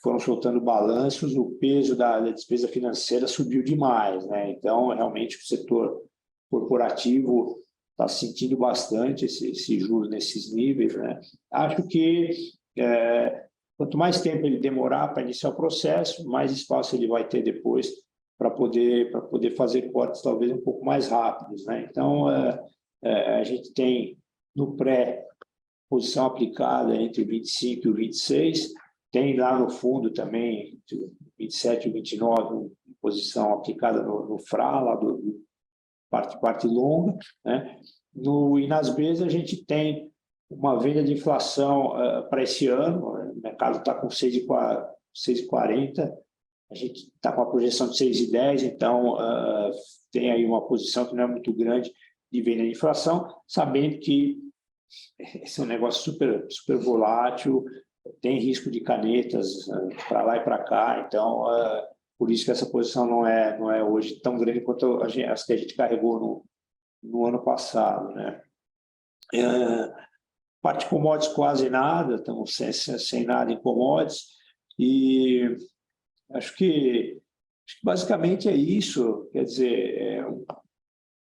foram soltando balanços, o peso da despesa financeira subiu demais, né? Então, realmente, o setor corporativo está sentindo bastante esse juros nesses níveis, né? Acho que quanto mais tempo ele demorar para iniciar o processo, mais espaço ele vai ter depois para poder fazer cortes talvez um pouco mais rápidos, né? Então, a gente tem no pré posição aplicada entre o 25 e o 26, tem lá no fundo também 27 e 29 posição aplicada no FRA, lá do parte longa, né? E nas Bs a gente tem uma venda de inflação para esse ano, o mercado está com 6,40, a gente está com a projeção de 6,10, então tem aí uma posição que não é muito grande de venda de inflação, sabendo que esse é um negócio super volátil, tem risco de canetas para lá e para cá, então por isso que essa posição não é hoje tão grande quanto as que a gente carregou no ano passado, né? Parte de commodities quase nada, estamos sem nada em commodities. E acho que basicamente é isso. Quer dizer,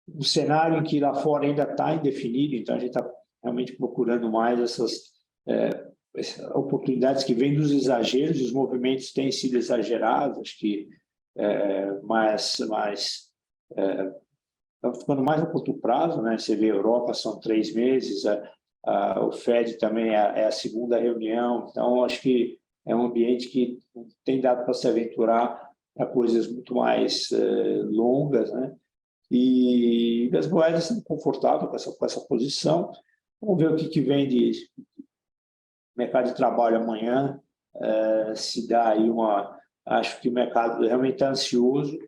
um cenário em que lá fora ainda está indefinido, então a gente está realmente procurando mais essas oportunidades que vêm dos exageros, os movimentos têm sido exagerados, acho que estão ficando mais a curto prazo, né? Você vê a Europa, são 3 meses, o Fed também é a segunda reunião, então acho que é um ambiente que tem dado para se aventurar para coisas muito mais longas, né? E as moedas estão confortáveis com essa posição. Vamos ver o que vem de mercado de trabalho amanhã, se dá aí Acho que o mercado realmente está ansioso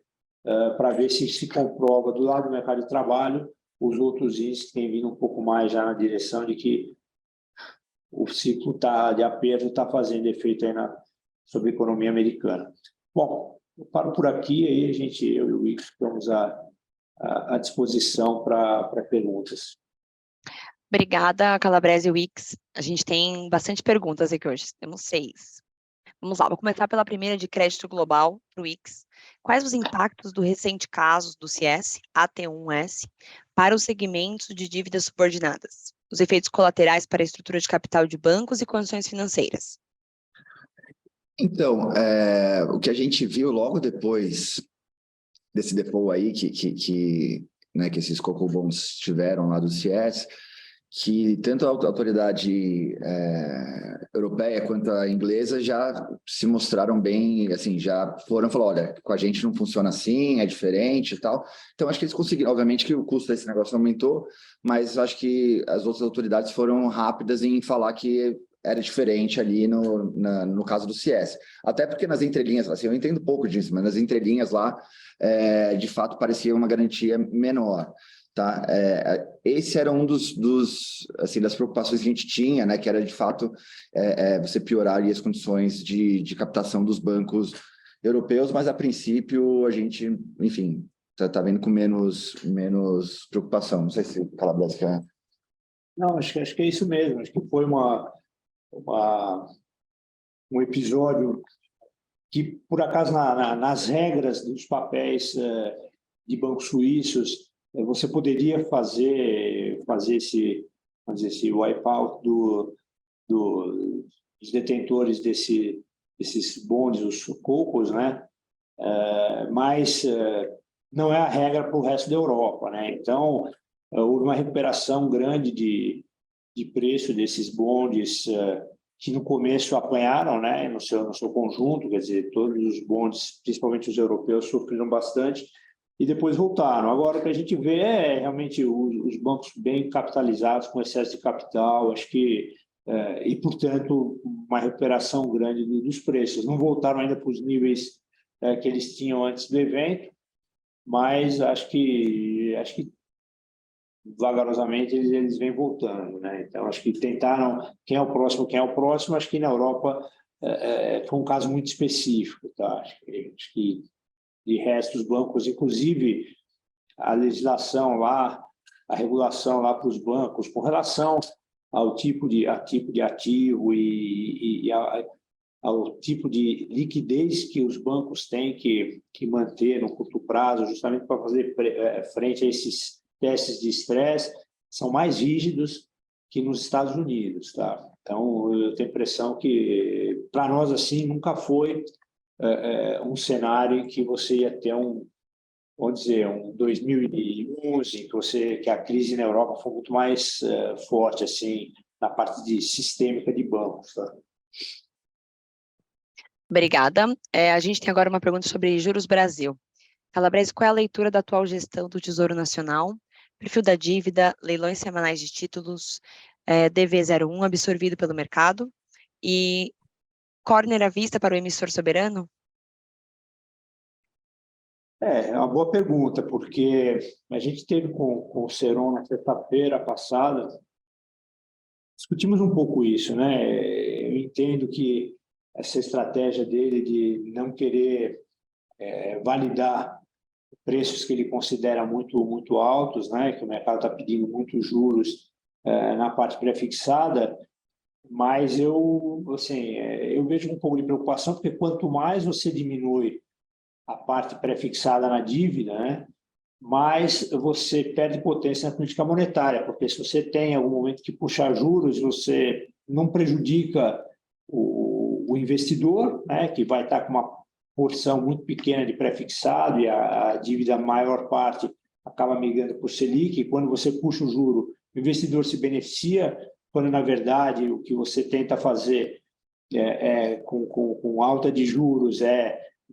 para ver se comprova do lado do mercado de trabalho os outros índices que têm vindo um pouco mais já na direção de que o ciclo de aperto está fazendo efeito aí sobre a economia americana. Bom, eu paro por aqui, aí eu e o Wix estamos à disposição para perguntas.
Obrigada, Calabrese e Wix. A gente tem bastante perguntas aqui hoje, temos 6. Vamos lá, vou começar pela primeira de crédito global, para o Wix. Quais os impactos do recente caso do CS, AT1S, para os segmentos de dívidas subordinadas? Os efeitos colaterais para a estrutura de capital de bancos e condições financeiras?
Então, o que a gente viu logo depois desse default aí, que esses coco bonds tiveram lá do CS, que tanto a autoridade europeia quanto a inglesa já se mostraram bem, assim, já foram falar, olha, com a gente não funciona assim, é diferente e tal. Então, acho que eles conseguiram, obviamente que o custo desse negócio aumentou, mas acho que as outras autoridades foram rápidas em falar que era diferente ali no caso do CS. Até porque nas entrelinhas, assim, eu entendo pouco disso, mas nas entrelinhas lá, de fato, parecia uma garantia menor. Tá? Esse era um das preocupações que a gente tinha, né? Que era, de fato, você piorar ali as condições de captação dos bancos europeus, mas, a princípio, a gente, enfim, está vendo com menos preocupação. Não sei se o Calabrese quer...
Não, acho que é isso mesmo. Acho que foi um episódio que, por acaso, nas regras dos papéis de bancos suíços, você poderia fazer esse wipeout dos detentores desses bonds, os cocos, né? Mas não é a regra para o resto da Europa, né? Então, houve uma recuperação grande de preço desses bonds que no começo apanharam, né? No seu conjunto, quer dizer, todos os bonds, principalmente os europeus, sofreram bastante e depois voltaram. Agora, o que a gente vê é realmente os bancos bem capitalizados, com excesso de capital, acho que, e, portanto, uma recuperação grande dos preços. Não voltaram ainda para os níveis que eles tinham antes do evento, mas acho que vagarosamente eles vêm voltando, né? Então, acho que tentaram, quem é o próximo, acho que na Europa foi um caso muito específico, tá? Acho que de resto, os bancos, inclusive a legislação lá, a regulação lá para os bancos, com relação ao tipo de ativo e ao tipo de liquidez que os bancos têm que manter no curto prazo, justamente para fazer frente a esses testes de estresse, são mais rígidos que nos Estados Unidos, tá? Então, eu tenho a impressão que, para nós, assim, nunca foi um cenário em que você ia ter vamos dizer, um 2011, que a crise na Europa foi muito mais forte, assim, na parte sistêmica de bancos, tá?
Obrigada. A gente tem agora uma pergunta sobre juros Brasil. Calabrese, qual é a leitura da atual gestão do Tesouro Nacional, perfil da dívida, leilões semanais de títulos, DV01 absorvido pelo mercado e corner à vista para o emissor soberano?
É uma boa pergunta, porque a gente teve com o Seron na sexta-feira passada, discutimos um pouco isso, né? Eu entendo que essa estratégia dele de não querer validar preços que ele considera muito altos, né? Que o mercado está pedindo muitos juros na parte pré-fixada, Mas eu vejo um pouco de preocupação, porque quanto mais você diminui a parte pré-fixada na dívida, né, mais você perde potência na política monetária, porque se você tem em algum momento que puxar juros, você não prejudica o investidor, né, que vai estar com uma porção muito pequena de pré-fixado e a dívida, a maior parte, acaba migrando por Selic, e quando você puxa o juro, o investidor se beneficia, quando, na verdade, o que você tenta fazer com alta de juros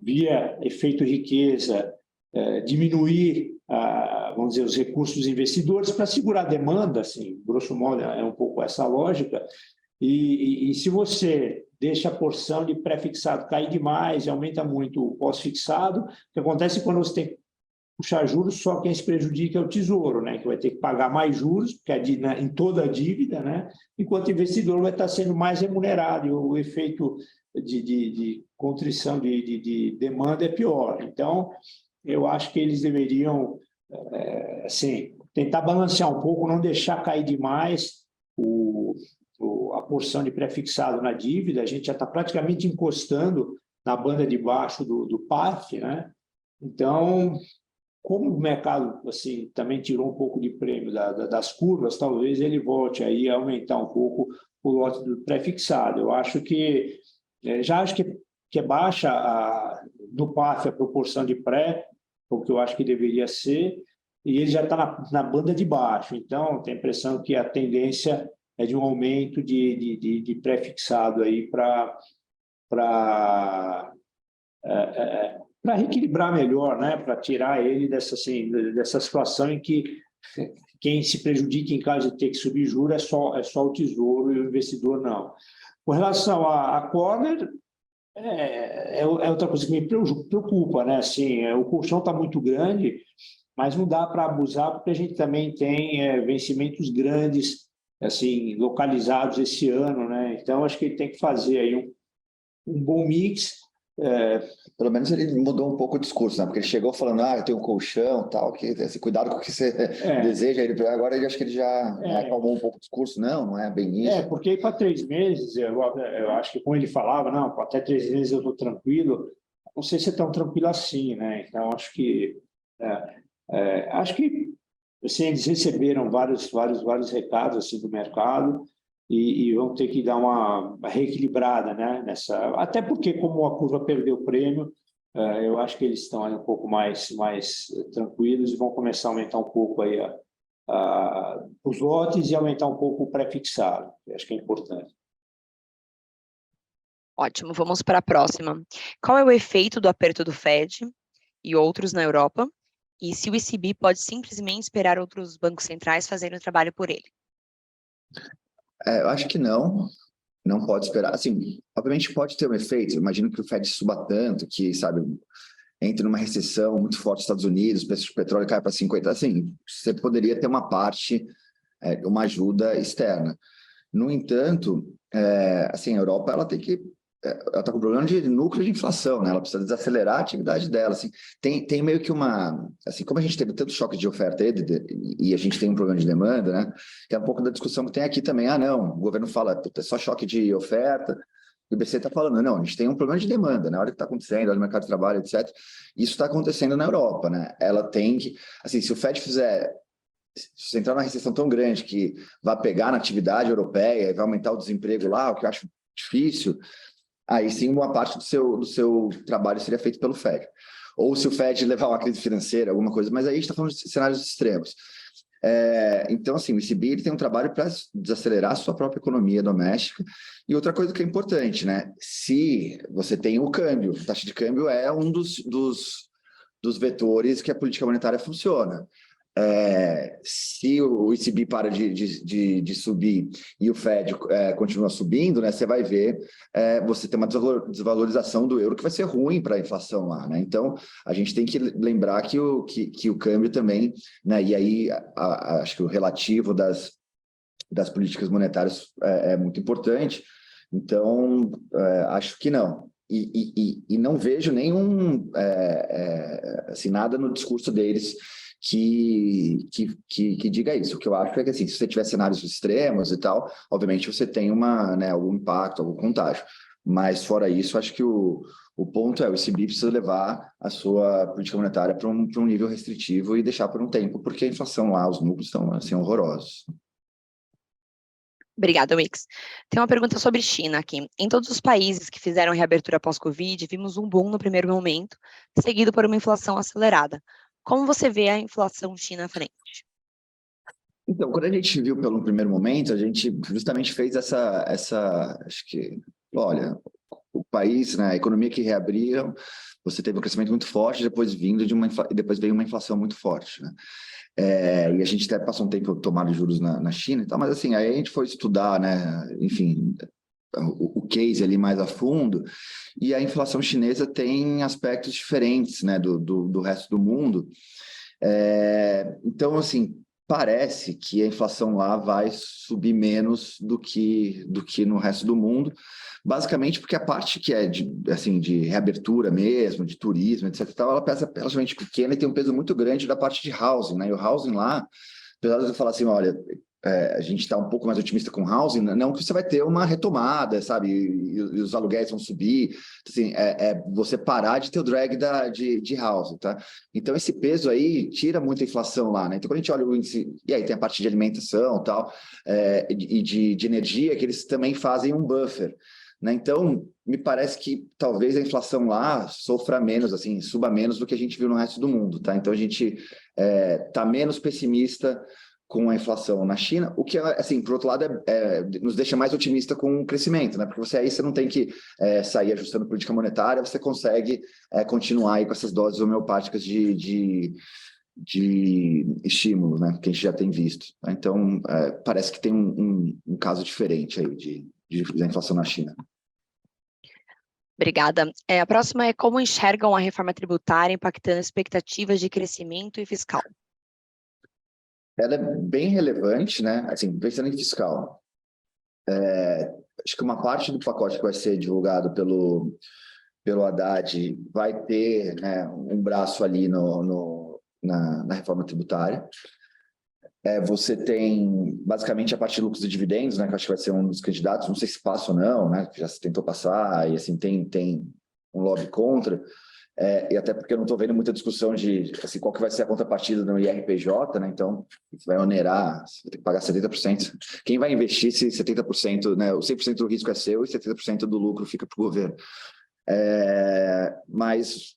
via efeito riqueza, diminuir, vamos dizer, os recursos dos investidores para segurar a demanda, assim, grosso modo, é um pouco essa lógica. E se você deixa a porção de pré-fixado cair demais e aumenta muito o pós-fixado, o que acontece quando você tem que puxar juros, só quem se prejudica é o Tesouro, né, que vai ter que pagar mais juros, porque em toda a dívida, né, enquanto o investidor vai estar sendo mais remunerado, e o efeito de contrição de demanda é pior. Então, eu acho que eles deveriam assim, tentar balancear um pouco, não deixar cair demais a porção de pré-fixado na dívida. A gente já está praticamente encostando na banda de baixo do PAF, né? Então, como o mercado assim, também tirou um pouco de prêmio das curvas, talvez ele volte aí a aumentar um pouco o lote do pré-fixado. Eu acho que, já acho que é baixa no PAF a proporção de pré, o que eu acho que deveria ser, e ele já está na banda de baixo. Então, tem a impressão que a tendência é de um aumento de pré-fixado aí para reequilibrar melhor, né? Para tirar ele dessa situação em que quem se prejudica em caso de ter que subir juros é só o Tesouro e o investidor não. Com relação à Corner, é outra coisa que me preocupa, né? Assim, o colchão está muito grande, mas não dá para abusar, porque a gente também tem vencimentos grandes, assim, localizados esse ano, né? Então, acho que ele tem que fazer aí um bom mix.
Pelo menos ele mudou um pouco o discurso, né? Porque ele chegou falando, eu tenho um colchão, tal, que esse cuidado com o que você deseja. Agora ele acho que ele já acalmou um pouco o discurso. Não é bem isso.
Porque para 3 meses, eu acho que como ele falava, não, até 3 meses eu estou tranquilo. Não sei se é tão tranquilo assim, né? Então acho que assim, eles receberam vários recados assim do mercado e vão ter que dar uma reequilibrada, né? Até porque como a curva perdeu o prêmio, eu acho que eles estão aí um pouco mais tranquilos e vão começar a aumentar um pouco aí os lotes e aumentar um pouco o pré-fixado. Acho que é importante.
Ótimo, vamos para a próxima. Qual é o efeito do aperto do Fed e outros na Europa? E se o ECB pode simplesmente esperar outros bancos centrais fazerem o trabalho por ele?
Eu acho que não pode esperar. Assim, obviamente pode ter um efeito. Imagino que o Fed suba tanto que, sabe, entre numa recessão muito forte nos Estados Unidos, o preço do petróleo cai para 50. Assim, você poderia ter uma parte, uma ajuda externa. No entanto, assim, a Europa ela está com problema de núcleo de inflação, né? Ela precisa desacelerar a atividade dela. Assim, tem meio que assim, como a gente teve tanto choque de oferta e a gente tem um problema de demanda, né? Que é um pouco da discussão que tem aqui também. Não, o governo fala, é só choque de oferta. O IBC está falando, não, a gente tem um problema de demanda, né? Olha o que está acontecendo, olha o mercado de trabalho, etc. Isso está acontecendo na Europa, né? Ela tem que, assim, se o Fed fizer se você entrar numa recessão tão grande que vai pegar na atividade europeia e vai aumentar o desemprego lá, o que eu acho difícil, aí sim uma parte do seu trabalho seria feito pelo Fed. Ou se o Fed levar uma crise financeira, alguma coisa, mas aí a gente está falando de cenários extremos. Então, assim, o ECB ele tem um trabalho para desacelerar a sua própria economia doméstica. E outra coisa que é importante, né? Se você tem o câmbio, a taxa de câmbio é um dos vetores que a política monetária funciona. Se o ECB para de subir e o Fed continua subindo, né, você vai ver você tem uma desvalorização do euro que vai ser ruim para a inflação lá, né? Então a gente tem que lembrar que o câmbio também, né, e aí acho que o relativo das políticas monetárias é muito importante. Então acho que não. E não vejo nenhum assim, nada no discurso deles que diga isso. O que eu acho é que, assim, se você tiver cenários extremos e tal, obviamente você tem algum impacto, algum contágio. Mas, fora isso, acho que o ponto é o ECB precisa levar a sua política monetária para um nível restritivo e deixar por um tempo, porque a inflação lá, os núcleos estão, assim, horrorosos.
Obrigada, Wix. Tem uma pergunta sobre China aqui. Em todos os países que fizeram reabertura pós-Covid, vimos um boom no primeiro momento, seguido por uma inflação acelerada. Como você vê a inflação China à frente?
Então, quando a gente viu pelo primeiro momento, a gente justamente fez acho que, olha, o país, né, a economia que reabriu, você teve um crescimento muito forte, depois depois veio uma inflação muito forte, né? E a gente até passou um tempo tomando juros na China e tal, mas assim, aí a gente foi estudar, né, enfim, o case ali mais a fundo, e a inflação chinesa tem aspectos diferentes, né, do resto do mundo. Então, assim, parece que a inflação lá vai subir menos do que no resto do mundo, basicamente porque a parte que é de reabertura mesmo, de turismo, etc. e tal, ela pesa relativamente pequena e tem um peso muito grande da parte de housing, né? E o housing lá, apesar de eu falar assim, olha, a gente está um pouco mais otimista com housing, não que você vai ter uma retomada, sabe? E os aluguéis vão subir. Assim, você parar de ter o drag de housing, tá? Então, esse peso aí tira muita inflação lá, né? Então, quando a gente olha o índice, e aí tem a parte de alimentação tal, e de energia, que eles também fazem um buffer, né? Então, me parece que talvez a inflação lá sofra menos, assim, suba menos do que a gente viu no resto do mundo, tá? Então, a gente está menos pessimista com a inflação na China, o que, assim, por outro lado, nos deixa mais otimista com o crescimento, né? Porque você não tem que sair ajustando política monetária, você consegue continuar aí com essas doses homeopáticas de estímulo, né? Que a gente já tem visto. Então, parece que tem um caso diferente aí da inflação na China.
Obrigada. A próxima é como enxergam a reforma tributária impactando expectativas de crescimento e fiscal?
Ela é bem relevante, né? Assim, pensando em fiscal, acho que uma parte do pacote que vai ser divulgado pelo Haddad vai ter, né, um braço ali na reforma tributária. Você tem basicamente a parte de lucros e dividendos, né, que acho que vai ser um dos candidatos, não sei se passa ou não, né, já se tentou passar, e assim, tem um lobby contra, e até porque eu não estou vendo muita discussão de assim, qual que vai ser a contrapartida no IRPJ, né, então vai onerar, você vai ter que pagar 70%. Quem vai investir se 70%, né, o 100% do risco é seu e 70% do lucro fica para o governo. Mas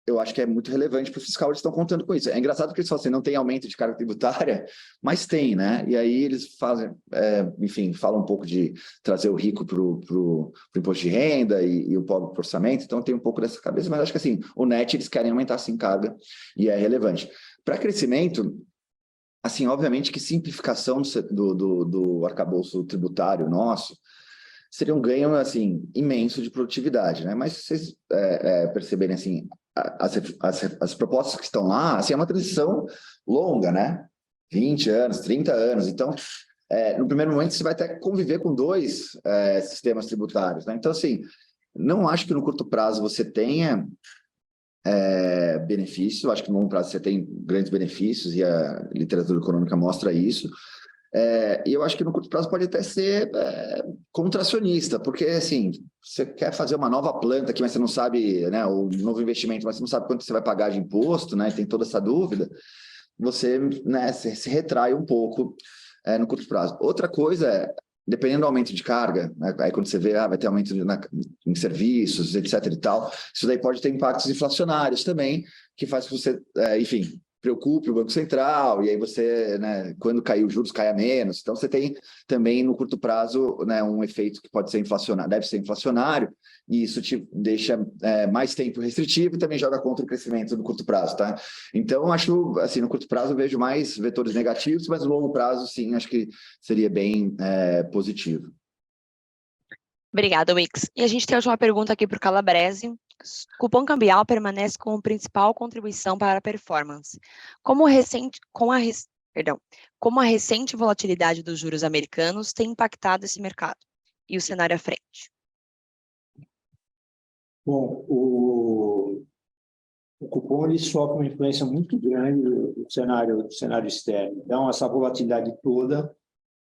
eu acho que é muito relevante para o fiscal, eles estão contando com isso. É engraçado que eles falam assim, não tem aumento de carga tributária, mas tem, né? E aí eles fazem, enfim, falam um pouco de trazer o rico para o imposto de renda e o pobre para o orçamento, então tem um pouco dessa cabeça, mas acho que assim, o net eles querem aumentar assim carga e é relevante. Para crescimento, assim, obviamente que simplificação do arcabouço tributário nosso seria um ganho, assim, imenso de produtividade, né? Mas se vocês perceberem, assim, as propostas que estão lá, assim, é uma transição longa, né? 20 anos, 30 anos. Então, no primeiro momento, você vai até conviver com dois sistemas tributários, né? Então, assim, não acho que no curto prazo você tenha benefício, acho que no longo prazo você tem grandes benefícios e a literatura econômica mostra isso. E eu acho que no curto prazo pode até ser contracionista, porque assim, você quer fazer uma nova planta aqui, mas você não sabe, né, o novo investimento, mas você não sabe quanto você vai pagar de imposto, né, tem toda essa dúvida, você, né, se retrai um pouco no curto prazo. Outra coisa dependendo do aumento de carga, né, aí quando você vê, vai ter aumento em serviços, etc e tal, isso daí pode ter impactos inflacionários também, que faz com que você, enfim, preocupe o Banco Central, e aí você, né, quando cair os juros, caia menos. Então, você tem também, no curto prazo, né, um efeito que pode ser inflacionário, deve ser inflacionário, e isso te deixa mais tempo restritivo e também joga contra o crescimento no curto prazo, tá? Então, acho, assim, no curto prazo eu vejo mais vetores negativos, mas no longo prazo, sim, acho que seria bem positivo.
Obrigada, Wix. E a gente tem a última pergunta aqui para o Calabrese. Cupom cambial permanece como principal contribuição para a performance. Como a recente volatilidade dos juros americanos tem impactado esse mercado e o cenário à frente?
Bom, o cupom ele sofre uma influência muito grande do cenário externo. Então, essa volatilidade toda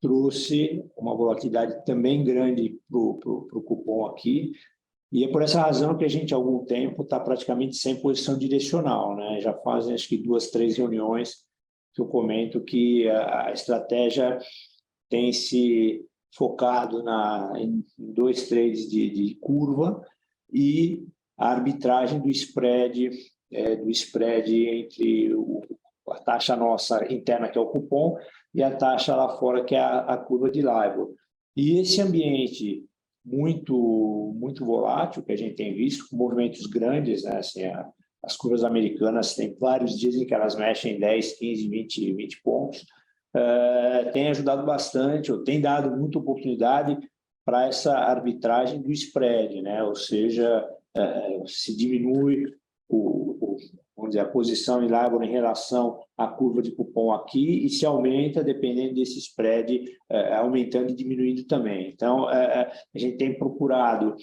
trouxe uma volatilidade também grande para o cupom aqui, e é por essa razão que a gente, há algum tempo, está praticamente sem posição direcional, né? Já fazem, acho que 2, 3 reuniões que eu comento que a estratégia tem se focado em 2 trades de curva e a arbitragem do spread entre a taxa nossa interna, que é o cupom, e a taxa lá fora, que é a curva de LIBOR. E esse ambiente muito volátil que a gente tem visto, com movimentos grandes, né? Assim, as curvas americanas têm vários dias em que elas mexem 10, 15, 20 pontos, tem ajudado bastante, ou tem dado muita oportunidade para essa arbitragem do spread, né? Ou seja, se diminui vamos dizer, a posição em LIBOR em relação à curva de cupom aqui e se aumenta dependendo desse spread, aumentando e diminuindo também. Então, a gente tem procurado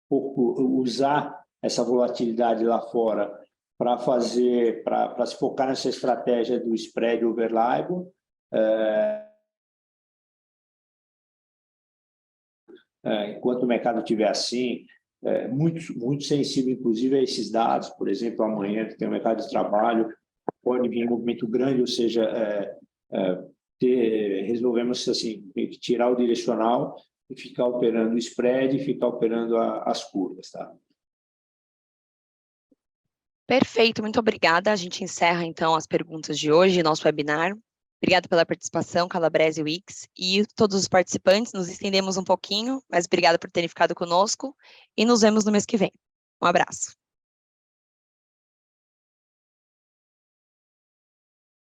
usar essa volatilidade lá fora para se focar nessa estratégia do spread over LIBOR, enquanto o mercado estiver assim, muito sensível, inclusive, a esses dados. Por exemplo, amanhã, que tem o mercado de trabalho, pode vir um movimento grande, ou seja, resolvemos assim, tirar o direcional e ficar operando o spread e ficar operando as curvas. Tá?
Perfeito, muito obrigada. A gente encerra, então, as perguntas de hoje, nosso webinar. Obrigada pela participação, Calabrese e Wix, e todos os participantes. Nos estendemos um pouquinho, mas obrigada por terem ficado conosco e nos vemos no mês que vem. Um abraço.